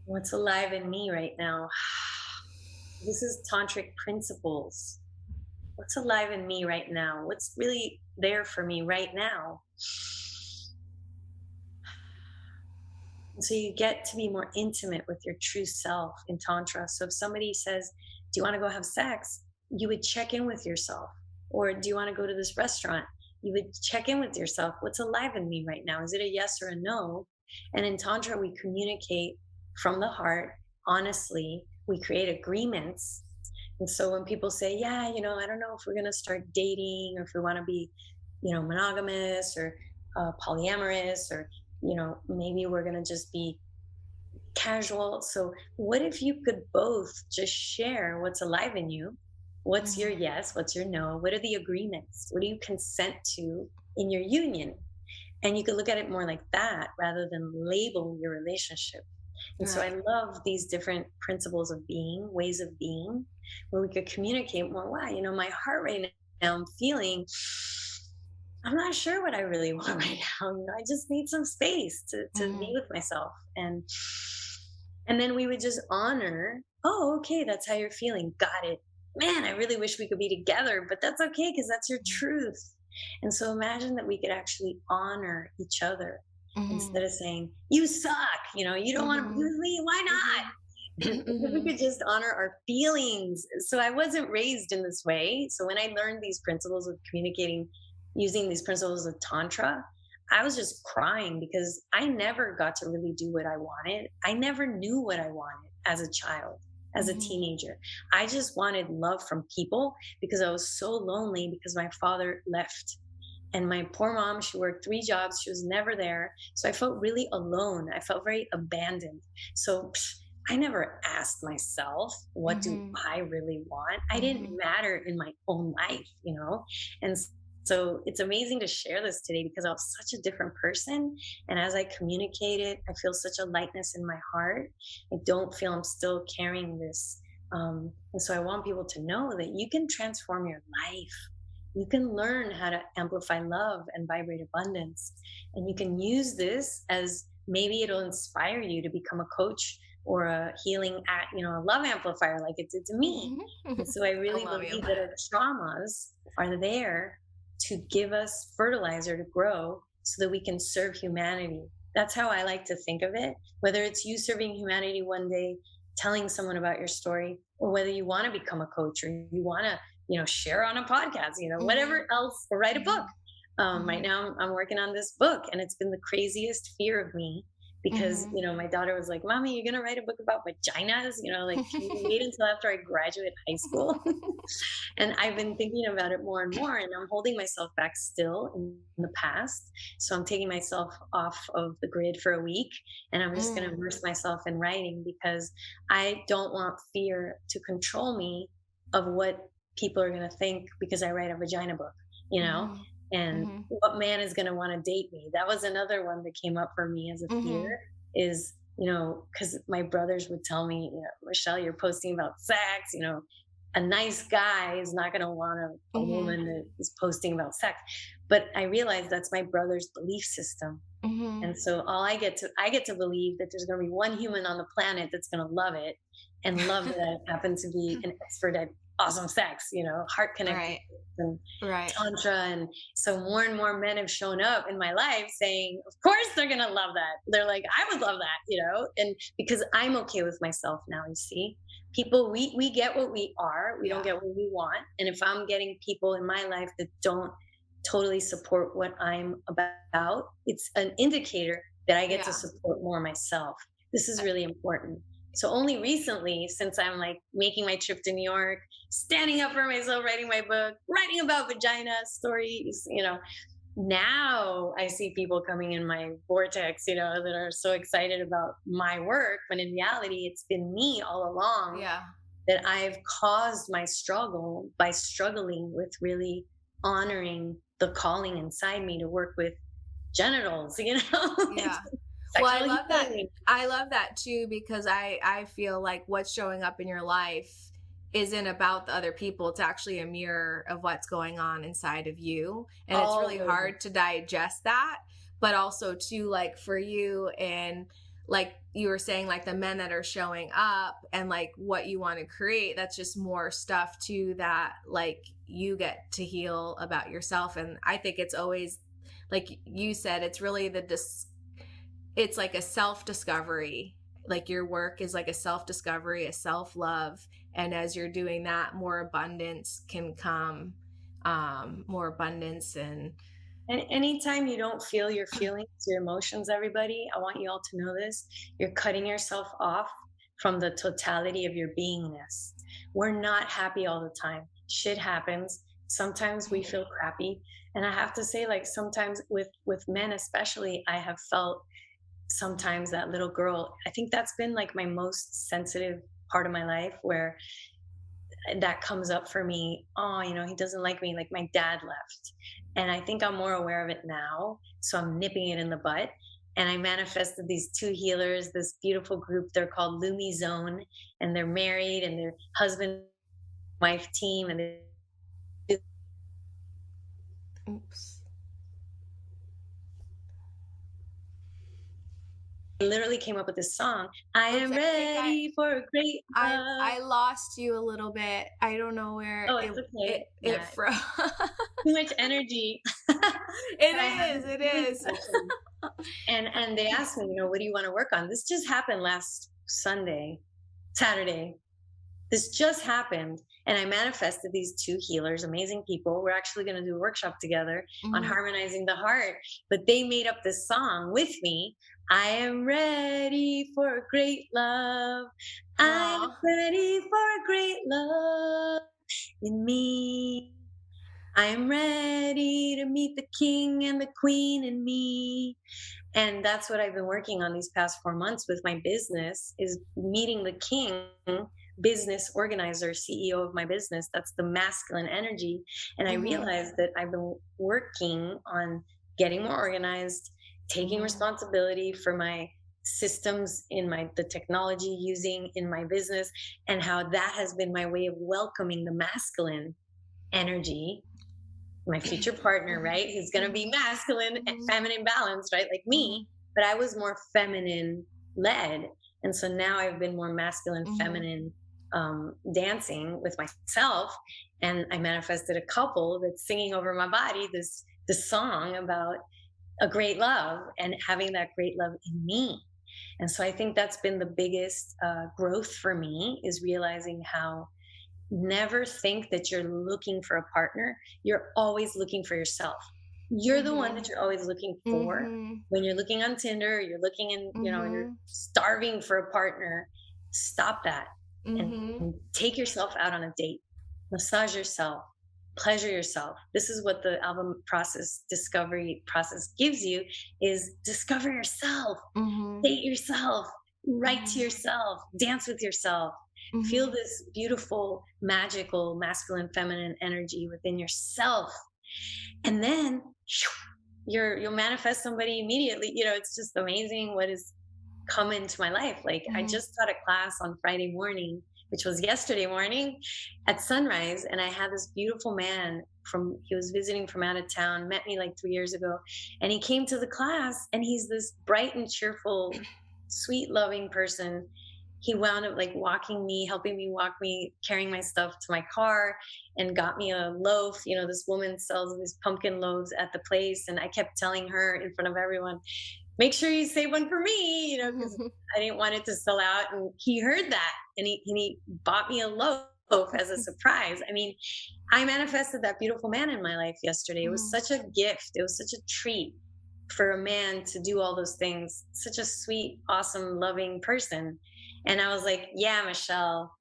What's alive in me right now? This is Tantric Principles. What's alive in me right now? What's really there for me right now? And so you get to be more intimate with your true self in Tantra. So if somebody says, do you want to go have sex? You would check in with yourself. Or do you want to go to this restaurant? You would check in with yourself. What's alive in me right now? Is it a yes or a no? And in Tantra, we communicate from the heart, honestly. We create agreements. And so when people say, yeah, I don't know if we're going to start dating or if we want to be, monogamous or polyamorous, or maybe we're going to just be casual. So what if you could both just share what's alive in you? What's your yes? What's your no? What are the agreements? What do you consent to in your union? And you could look at it more like that rather than label your relationship. And so I love these different principles of being, ways of being, where we could communicate more. Wow, my heart right now, I'm feeling, I'm not sure what I really want right now. I just need some space to be with myself. And then we would just honor, oh, okay, that's how you're feeling. Got it. Man, I really wish we could be together, but that's okay because that's your truth. And so imagine that we could actually honor each other instead of saying, you suck, you don't want to be with me, why not? If we could just honor our feelings. So I wasn't raised in this way. So when I learned these principles of communicating using these principles of Tantra, I was just crying because I never got to really do what I wanted. I never knew what I wanted as a child, as a teenager. I just wanted love from people because I was so lonely because my father left. And my poor mom, she worked 3 jobs. She was never there. So I felt really alone. I felt very abandoned. So I never asked myself, what do I really want? I didn't matter in my own life, And so it's amazing to share this today because I was such a different person. And as I communicate it, I feel such a lightness in my heart. I don't feel I'm still carrying this. And so I want people to know that you can transform your life. You can learn how to amplify love and vibrate abundance. And you can use this as maybe it'll inspire you to become a coach or a healing, a love amplifier like it did to me. And so I really believe that our traumas are there to give us fertilizer to grow so that we can serve humanity. That's how I like to think of it. Whether it's you serving humanity one day, telling someone about your story, or whether you want to become a coach or you want to, share on a podcast, whatever else, or write a book. Right now I'm working on this book and it's been the craziest fear of me because, my daughter was like, Mommy, you're going to write a book about vaginas? Can you wait until after I graduate high school? And I've been thinking about it more and more, and I'm holding myself back still in the past. So I'm taking myself off of the grid for a week, and I'm just going to immerse myself in writing because I don't want fear to control me of what people are going to think because I write a vagina book, and what man is going to want to date me. That was another one that came up for me as a fear is, because my brothers would tell me, Michelle, you're posting about sex, a nice guy is not going to want a woman that is posting about sex. But I realized that's my brother's belief system. And so I get to believe that there's going to be one human on the planet that's going to love it and love that I happen to be an expert at awesome sex, heart connected and Tantra. And so more and more men have shown up in my life saying, of course they're going to love that. They're like, I would love that, and because I'm okay with myself now, you see. People, we get what we are. We don't get what we want. And if I'm getting people in my life that don't totally support what I'm about, it's an indicator that I get to support more myself. This is really important. So only recently, since I'm like making my trip to New York, standing up for myself, writing my book, writing about vagina stories, now I see people coming in my vortex, that are so excited about my work. When in reality, it's been me all along that I've caused my struggle by struggling with really honoring the calling inside me to work with genitals, Well, I love that. I love that too, because I feel like what's showing up in your life isn't about the other people. It's actually a mirror of what's going on inside of you. And it's really hard to digest that, but also too, like for you and like you were saying, like the men that are showing up and like what you want to create, that's just more stuff too that like you get to heal about yourself. And I think it's always, like you said, it's really it's like a self-discovery. Like your work is like a self-discovery, a self-love. And as you're doing that, more abundance can come, more abundance. And anytime you don't feel your feelings, your emotions, everybody, I want you all to know this, you're cutting yourself off from the totality of your beingness. We're not happy all the time. Shit happens. Sometimes we feel crappy. And I have to say, like, sometimes with men especially, I have felt sometimes that little girl. I think that's been like my most sensitive part of my life, where that comes up for me. Oh, he doesn't like me, like my dad left. And I think I'm more aware of it now, so I'm nipping it in the butt. And I manifested these two healers, this beautiful group. They're called Lumi Zone, and they're married, and they're husband wife team, and they literally came up with this song. I am ready for a great love. I lost you a little bit. I don't know where it's okay. It froze. Too much energy. It is. And they asked me, what do you want to work on? This just happened last Saturday. This just happened. And I manifested these two healers, amazing people. We're actually going to do a workshop together on harmonizing the heart. But they made up this song with me. I am ready for a great love. I'm ready for a great love in me. I am ready to meet the king and the queen in me. And that's what I've been working on these past 4 months with my business, is meeting the king, business organizer, CEO of my business. That's the masculine energy. And I realized that I've been working on getting more organized, taking responsibility for my systems in the technology using in my business, and how that has been my way of welcoming the masculine energy, my future partner, right? Who's going to be masculine and feminine balanced, right? Like me, but I was more feminine led. And so now I've been more masculine, feminine, dancing with myself. And I manifested a couple that's singing over my body, this song about a great love and having that great love in me. And so I think that's been the biggest growth for me, is realizing how never think that you're looking for a partner. You're always looking for yourself. You're the one that you're always looking for. When you're looking on Tinder, you're looking in, you're starving for a partner. Stop that and take yourself out on a date. Massage yourself. Pleasure yourself. This is what the album discovery process gives you, is discover yourself, date yourself, write to yourself, dance with yourself, feel this beautiful, magical, masculine, feminine energy within yourself. And then you'll manifest somebody immediately. It's just amazing what has come into my life. Like I just taught a class on Friday morning, which was yesterday morning at sunrise. And I had this beautiful man he was visiting from out of town, met me like 3 years ago. And he came to the class, and he's this bright and cheerful, sweet, loving person. He wound up like helping me walk me, carrying my stuff to my car, and got me a loaf. This woman sells these pumpkin loaves at the place. And I kept telling her in front of everyone, make sure you save one for me, because I didn't want it to sell out. And he heard that, and he bought me a loaf as a surprise. I mean, I manifested that beautiful man in my life yesterday. It was such a gift. It was such a treat for a man to do all those things. Such a sweet, awesome, loving person. And I was like, yeah, Michelle,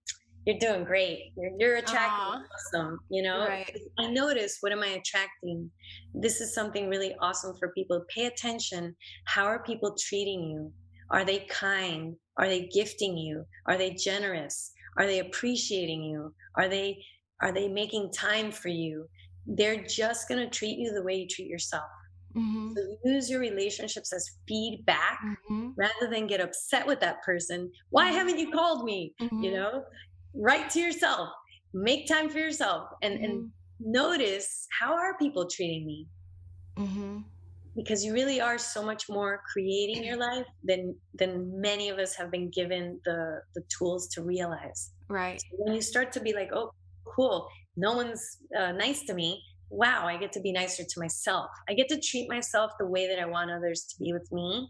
you're doing great. You're attracting awesome, Right. I notice, what am I attracting? This is something really awesome for people. Pay attention. How are people treating you? Are they kind? Are they gifting you? Are they generous? Are they appreciating you? Are they making time for you? They're just going to treat you the way you treat yourself. So use your relationships as feedback rather than get upset with that person. Why haven't you called me? Write to yourself, make time for yourself, and notice, how are people treating me? because you really are so much more creating your life than many of us have been given the tools to realize. Right. So when you start to be like, oh, cool, no one's nice to me. Wow, I get to be nicer to myself. I get to treat myself the way that I want others to be with me.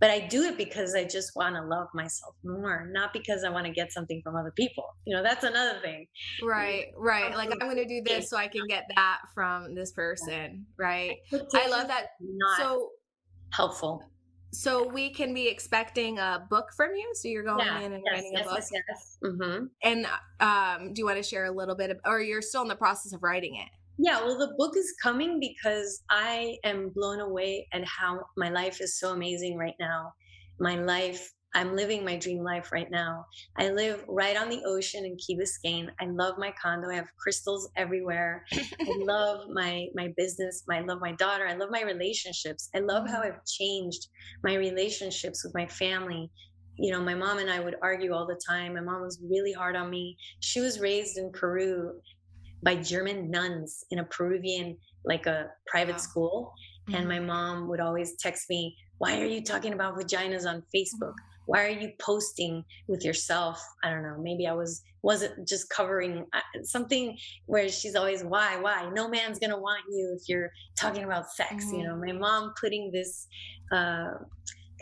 But I do it because I just want to love myself more, not because I want to get something from other people. That's another thing. Right. Like, I'm going to do this so I can get that from this person. Right. I love that. Not helpful. So we can be expecting a book from you. So you're going in and writing a book. Yes. Mm-hmm. And do you want to share a little bit or you're still in the process of writing it? Yeah, well, the book is coming because I am blown away at how my life is so amazing right now. I'm living my dream life right now. I live right on the ocean in Key Biscayne. I love my condo. I have crystals everywhere. I love my business. I love my daughter. I love my relationships. I love how I've changed my relationships with my family. My mom and I would argue all the time. My mom was really hard on me. She was raised in Peru by German nuns in a Peruvian, like a private school. And my mom would always text me, why are you talking about vaginas on Facebook? Why are you posting with yourself? I don't know. Maybe I wasn't just covering something where she's always, why? No man's going to want you if you're talking about sex. My mom putting this, kind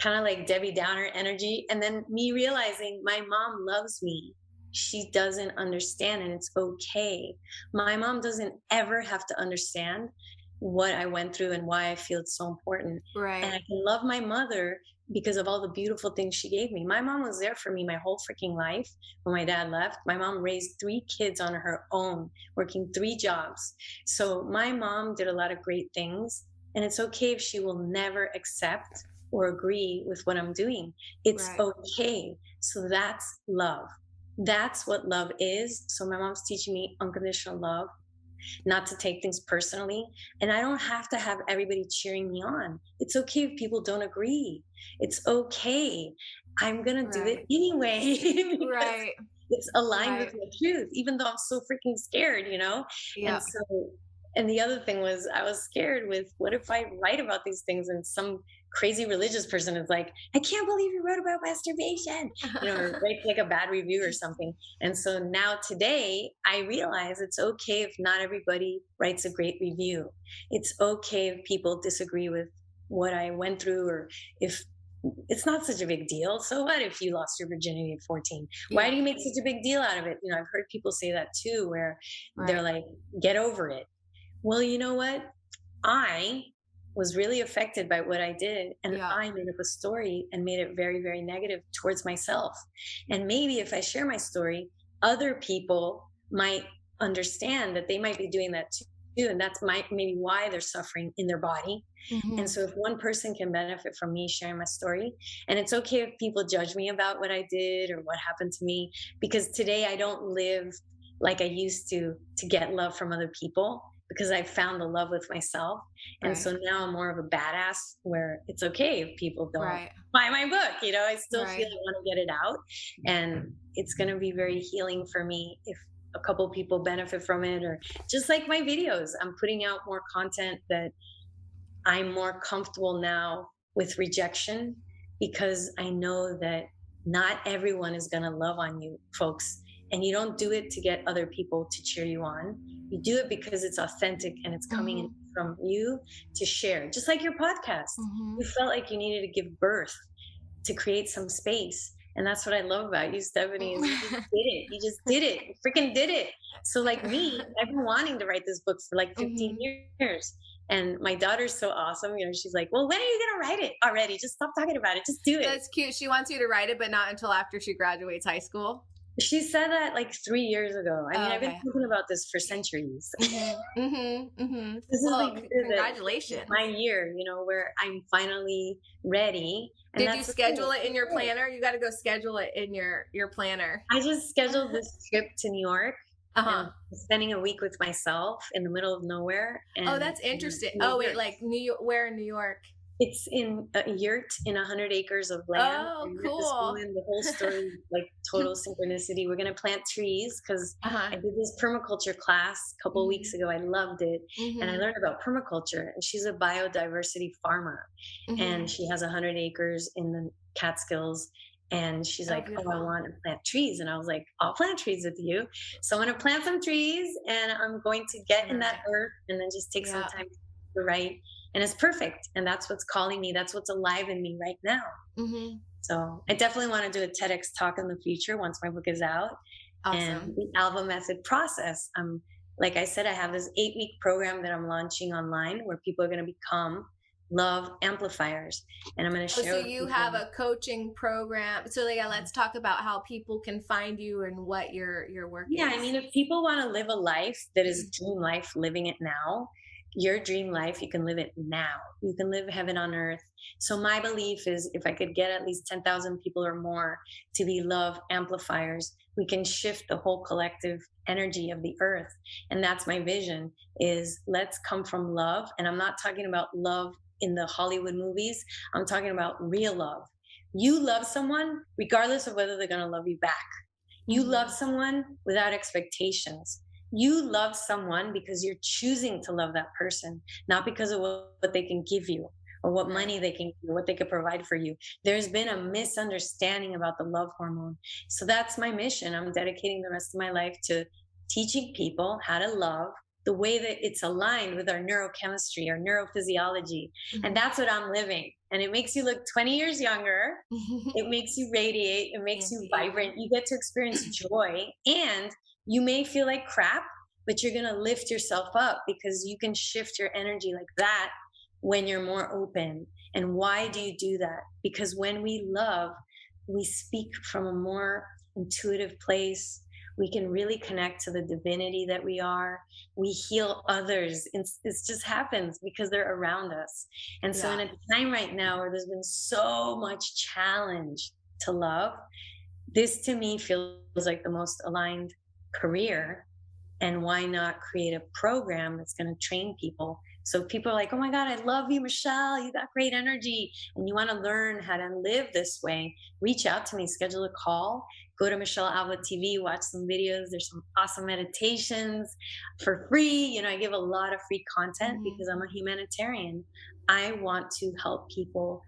of like Debbie Downer energy. And then me realizing my mom loves me. She doesn't understand, and it's okay. My mom doesn't ever have to understand what I went through and why I feel it's so important. Right. And I can love my mother because of all the beautiful things she gave me. My mom was there for me my whole freaking life. When my dad left, my mom raised 3 kids on her own, working 3 jobs. So my mom did a lot of great things, and it's okay if she will never accept or agree with what I'm doing. It's okay. So that's love. That's what love is. So my mom's teaching me unconditional love, not to take things personally. And I don't have to have everybody cheering me on. It's okay if people don't agree. It's okay. I'm going to do it anyway. It's aligned with my truth, even though I'm so freaking scared, Yeah. And the other thing was I was scared with, what if I write about these things and some crazy religious person is like, I can't believe you wrote about masturbation, or write like a bad review or something. And so now today I realize it's okay if not everybody writes a great review. It's okay if people disagree with what I went through, or if it's not such a big deal. So what if you lost your virginity at 14? Why do you make such a big deal out of it? I've heard people say that too, where they're like, get over it. Well, you know what? I was really affected by what I did. And I made up a story and made it very, very negative towards myself. And maybe if I share my story, other people might understand that they might be doing that too. And that's maybe why they're suffering in their body. And so if one person can benefit from me sharing my story, and it's okay if people judge me about what I did or what happened to me, because today I don't live like I used to get love from other people, because I found the love with myself. And so now I'm more of a badass, where it's okay if people don't buy my book. I still feel I want to get it out. And it's going to be very healing for me if a couple people benefit from it, or just like my videos, I'm putting out more content that I'm more comfortable now with rejection, because I know that not everyone is going to love on you, folks. And you don't do it to get other people to cheer you on. You do it because it's authentic and it's coming in from you to share. Just like your podcast. You felt like you needed to give birth to create some space. And that's what I love about you, Stephanie, is you just did it. You just did it. You freaking did it. So like me, I've been wanting to write this book for like 15 years. And my daughter's so awesome. She's like, well, when are you going to write it already? Just stop talking about it. Just do it. That's cute. She wants you to write it, but not until after she graduates high school. She said that like 3 years ago. I've been thinking about this for centuries. This is congratulations. My year, where I'm finally ready. And did you schedule it in your planner? You got to go schedule it in your planner. I just scheduled this trip to New York. Spending a week with myself in the middle of nowhere. And that's interesting. Oh wait, like New York? Where in New York? It's in a yurt in 100 acres of land. I Oh, met this cool. woman, the whole story, like total synchronicity. We're going to plant trees because Uh-huh. I did this permaculture class a couple of weeks Mhm. ago. I loved it. And I Mhm. learned about permaculture. And she's a biodiversity farmer. And Mhm. she has 100 acres in the Catskills. And she's Oh, like, oh, I beautiful. want to plant trees. And I was like, I'll plant trees with you. So I'm going to plant some trees and I'm going to get in that Right. earth and then just take some Yeah. time to write, and it's perfect. And that's what's calling me. That's what's alive in me right now. Mhm. So I definitely want to do a TEDx talk in the future once my book is out. And Awesome. the Alva method process. Like I said, I have this 8-week program that I'm launching online where people are going to become love amplifiers. And I'm going to Oh, so share with you have people. a coaching program. So yeah, let's talk about how people can find you and what your work Yeah, I is. mean, if people want to live a life that is dream life, living it now, your dream life, you can live it now. You can live heaven on earth. So my belief is if I could get at least 10,000 people or more to be love amplifiers, we can shift the whole collective energy of the earth. And that's my vision is let's come from love. And I'm not talking about love in the Hollywood movies. I'm talking about real love. You love someone regardless of whether they're going to love you back. You love Mhm. someone without expectations. You love someone because you're choosing to love that person, not because of what they can give you or what Right. money they can give you, what they could provide for you. There's been a misunderstanding about the love hormone. So that's my mission. I'm dedicating the rest of my life to teaching people how to love the way that it's aligned with our neurochemistry, our neurophysiology. And Mhm. that's what I'm living. And it makes you look 20 years younger, it makes you radiate, it makes you Indeed. vibrant. You get to experience joy, and you may feel like crap, but you're going to lift yourself up because you can shift your energy like that when you're more open. And why do you do that? Because when we love, we speak from a more intuitive place. We can really connect to the divinity that we are. We heal others. It just happens because they're around us. And so, in Yeah. a time right now where there's been so much challenge to love, this to me feels like the most aligned career. And why not create a program that's going to train people? So people are like, oh my God, I love you, Michelle. You got great energy. And you want to learn how to live this way. Reach out to me, schedule a call, go to Michelle Alva TV, watch some videos. There's some awesome meditations for free. I give a lot of free content Mhm. because I'm a humanitarian. I want to help people.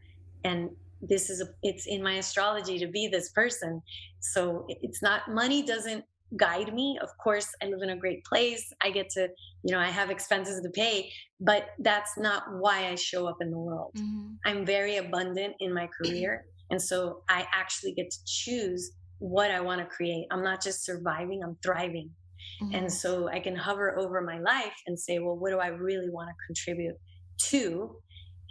And it's in my astrology to be this person. So it's not, money doesn't guide me. Of course, I live in a great place. I get to, I have expenses to pay, but that's not why I show up in the world. Mhm. I'm very abundant in my career. And so I actually get to choose what I want to create. I'm not just surviving, I'm thriving. And Mhm. so I can hover over my life and say, well, what do I really want to contribute to?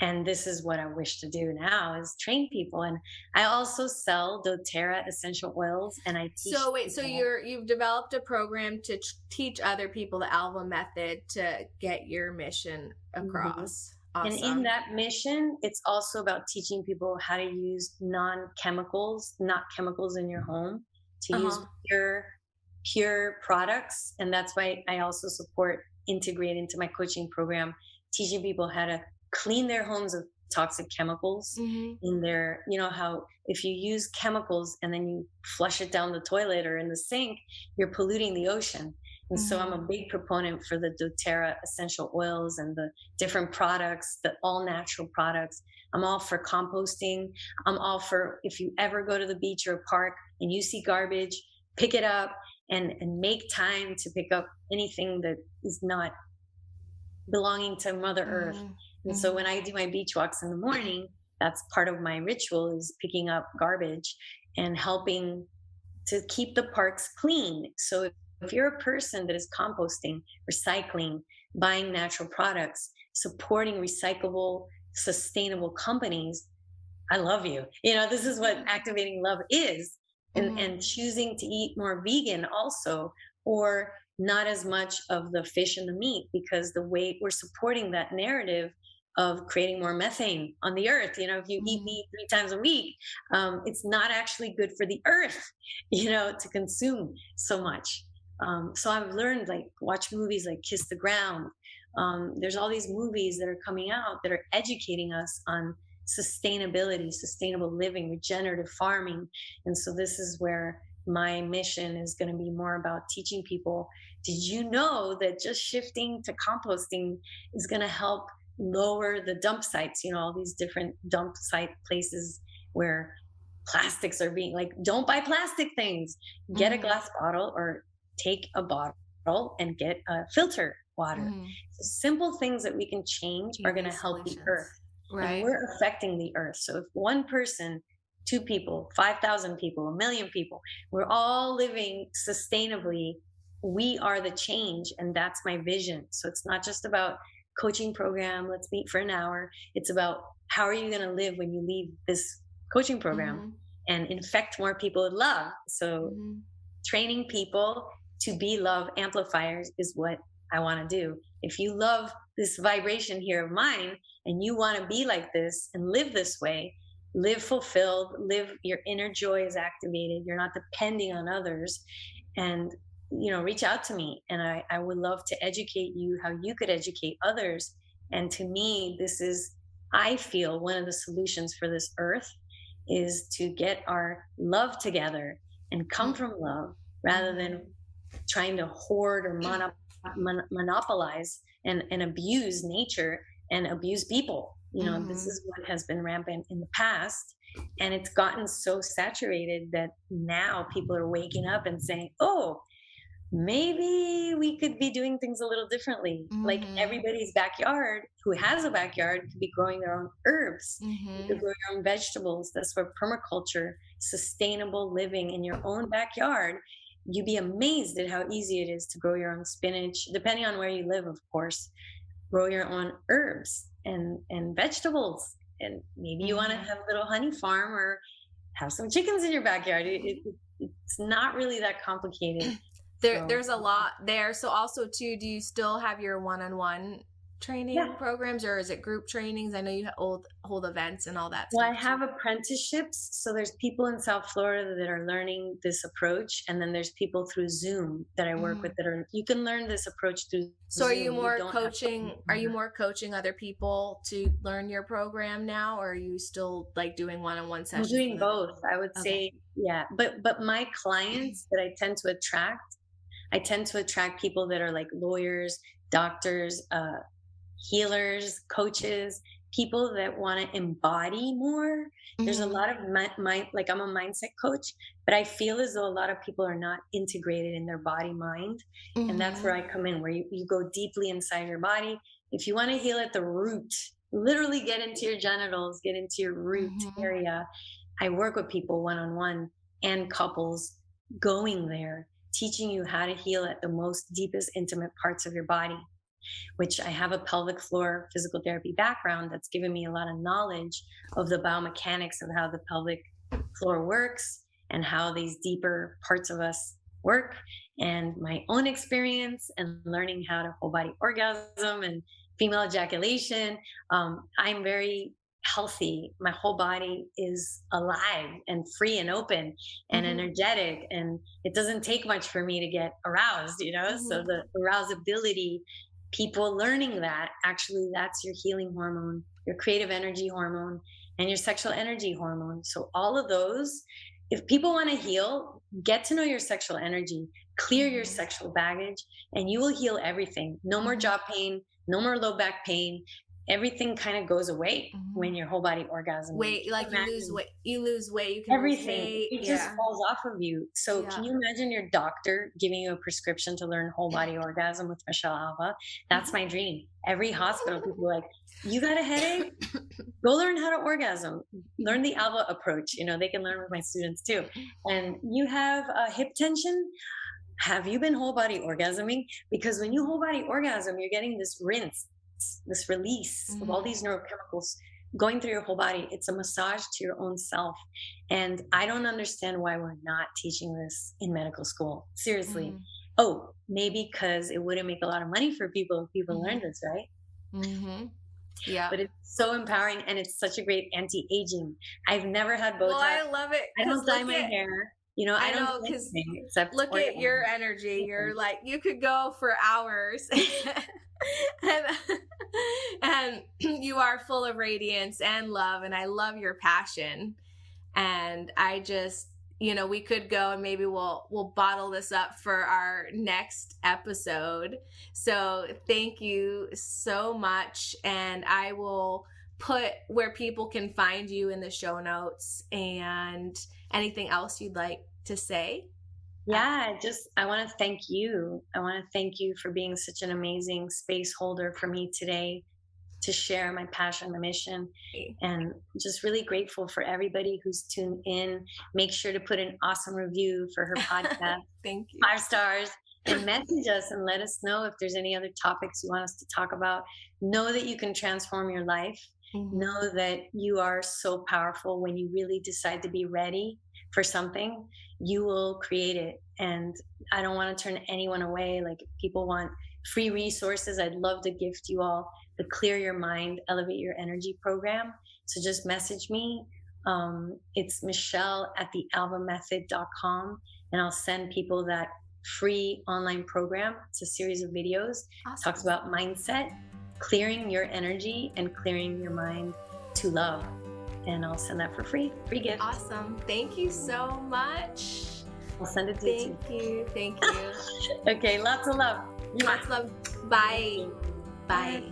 And this is what I wish to do now is train people. And I also sell doTERRA essential oils and I teach So wait, so people. you've developed a program to teach other people the Alva method to get your mission Mhm. across. And in Awesome. that mission, it's also about teaching people how to use non-chemicals, not chemicals in your home, to use Uh-huh. pure products. And that's why I also support integrate into my coaching program, teaching people how to clean their homes of toxic chemicals Mhm. in their, how if you use chemicals and then you flush it down the toilet or in the sink, you're polluting the ocean. And so I'm Mhm. a big proponent for the doTERRA essential oils and the different products, the all natural products. I'm all for composting. I'm all for if you ever go to the beach or park and you see garbage, pick it up and make time to pick up anything that is not belonging to Mother Earth. Mhm. And so when Mhm. I do my beach walks in the morning, that's part of my ritual is picking up garbage and helping to keep the parks clean. So if you're a person that is composting, recycling, buying natural products, supporting recyclable, sustainable companies, I love you. This is what activating love is. And Mhm. choosing to eat more vegan also, or not as much of the fish and the meat, because the way we're supporting that narrative of creating more methane on the earth. If you eat Mhm. meat 3 times a week, it's not actually good for the earth, to consume so much. So I've learned, like, watch movies like Kiss the Ground, There's all these movies that are coming out that are educating us on sustainability, sustainable living, regenerative farming. And so this is where my mission is going to be more about teaching people. Did you know that just shifting to composting is going to help lower the dump sites? All these different dump site places where plastics are being like, don't buy plastic things. Get a glass bottle or take a bottle and get a filter water. So simple things that we can change are going to help the earth. Right. And we're affecting the earth. So if one person, 2 people, 5,000 people, 1 million people, we're all living sustainably, we are the change. And that's my vision. So it's not just about coaching program, let's meet for an hour. It's about how are you going to live when you leave this coaching program and infect more people with love. So training people to be love amplifiers is what I want to do. If you love this vibration here of mine and you want to be like this and live this way, live fulfilled, live, your inner joy is activated, you're not depending on others, and reach out to me. And I would love to educate you how you could educate others. And to me, this is, I feel, one of the solutions for this earth is to get our love together and come from love rather than trying to hoard or monopolize and abuse nature and abuse people. This is what has been rampant in the past. And it's gotten so saturated that now people are waking up and saying, oh, maybe we could be doing things a little differently. Like everybody's backyard who has a backyard could be growing their own herbs. You could grow your own vegetables. That's where permaculture, sustainable living in your own backyard. You'd be amazed at how easy it is to grow your own spinach, depending on where you live, of course. Grow your own herbs and vegetables. And maybe you want to have a little honey farm or have some chickens in your backyard. It's not really that complicated. There's a lot there. So also too, do you still have your one-on-one training programs, or is it group trainings? I know you hold events and all that Well, stuff. I have apprenticeships. So there's people in South Florida that are learning this approach. And then there's people through Zoom that I work with you can learn this approach through So Zoom. are you more coaching other people to learn your program now? Or are you still like doing one-on-one sessions? I'm doing both. I would say, yeah. But my clients that I tend to attract people that are like lawyers, doctors, healers, coaches, people that want to embody more. There's a lot of like I'm a mindset coach, but I feel as though a lot of people are not integrated in their body mind. And that's where I come in, where you go deeply inside your body. If you want to heal at the root, literally get into your genitals, get into your root area. I work with people one-on-one and couples going there, teaching you how to heal at the most deepest, intimate parts of your body, which I have a pelvic floor physical therapy background that's given me a lot of knowledge of the biomechanics of how the pelvic floor works and how these deeper parts of us work, and my own experience and learning how to whole body orgasm and female ejaculation. I'm very healthy. My whole body is alive and free and open and energetic, and it doesn't take much for me to get aroused, so the arousability, people learning that actually that's your healing hormone, your creative energy hormone, and your sexual energy hormone. So all of those, if people want to heal, get to know your sexual energy, clear your sexual baggage, and you will heal everything. No more jaw pain, no more low back pain. Everything kind of goes away when your whole body orgasm. Weight, like you lose weight, you can everything. lose weight. It just falls off of you. So can you imagine your doctor giving you a prescription to learn whole body orgasm with Michelle Alva? That's my dream. Every hospital, people are like, you got a headache? Go learn how to orgasm. Learn the Alva approach. They can learn with my students too. And you have a hip tension? Have you been whole body orgasming? Because when you whole body orgasm, you're getting this rinse, this release of all these neurochemicals going through your whole body. It's a massage to your own self. And I don't understand why we're not teaching this in medical school. Seriously. Oh, maybe because it wouldn't make a lot of money for people if people learn this, right? Yeah. But it's so empowering, and it's such a great anti-aging. I've never had Botox. Well, I love it. I don't dye my hair. I know, don't because look at your energy. You're like, you could go for hours. And you are full of radiance and love, and I love your passion. And I just, you know, we could go and maybe we'll bottle this up for our next episode. So thank you so much. And I will put where people can find you in the show notes. And anything else you'd like to say? Yeah, I want to thank you. I want to thank you for being such an amazing space holder for me today to share my passion, my mission, and just really grateful for everybody who's tuned in. Make sure to put an awesome review for her podcast. Thank you. 5 stars, and message us and let us know if there's any other topics you want us to talk about. Know that you can transform your life. Mm-hmm. Know that you are so powerful. When you really decide to be ready for something, you will create it. And I don't want to turn anyone away. Like, if people want free resources, I'd love to gift you all the Clear Your Mind, Elevate Your Energy program. So just message me. It's michelle@thealvamethod.com, and I'll send people that free online program. It's a series of videos. Awesome. Talks about mindset, clearing your energy, and clearing your mind to love. And I'll send that for free gift. Awesome. Thank you so much. I'll send it to you. Thank you. Okay, lots of love. Lots of love. Bye. Bye.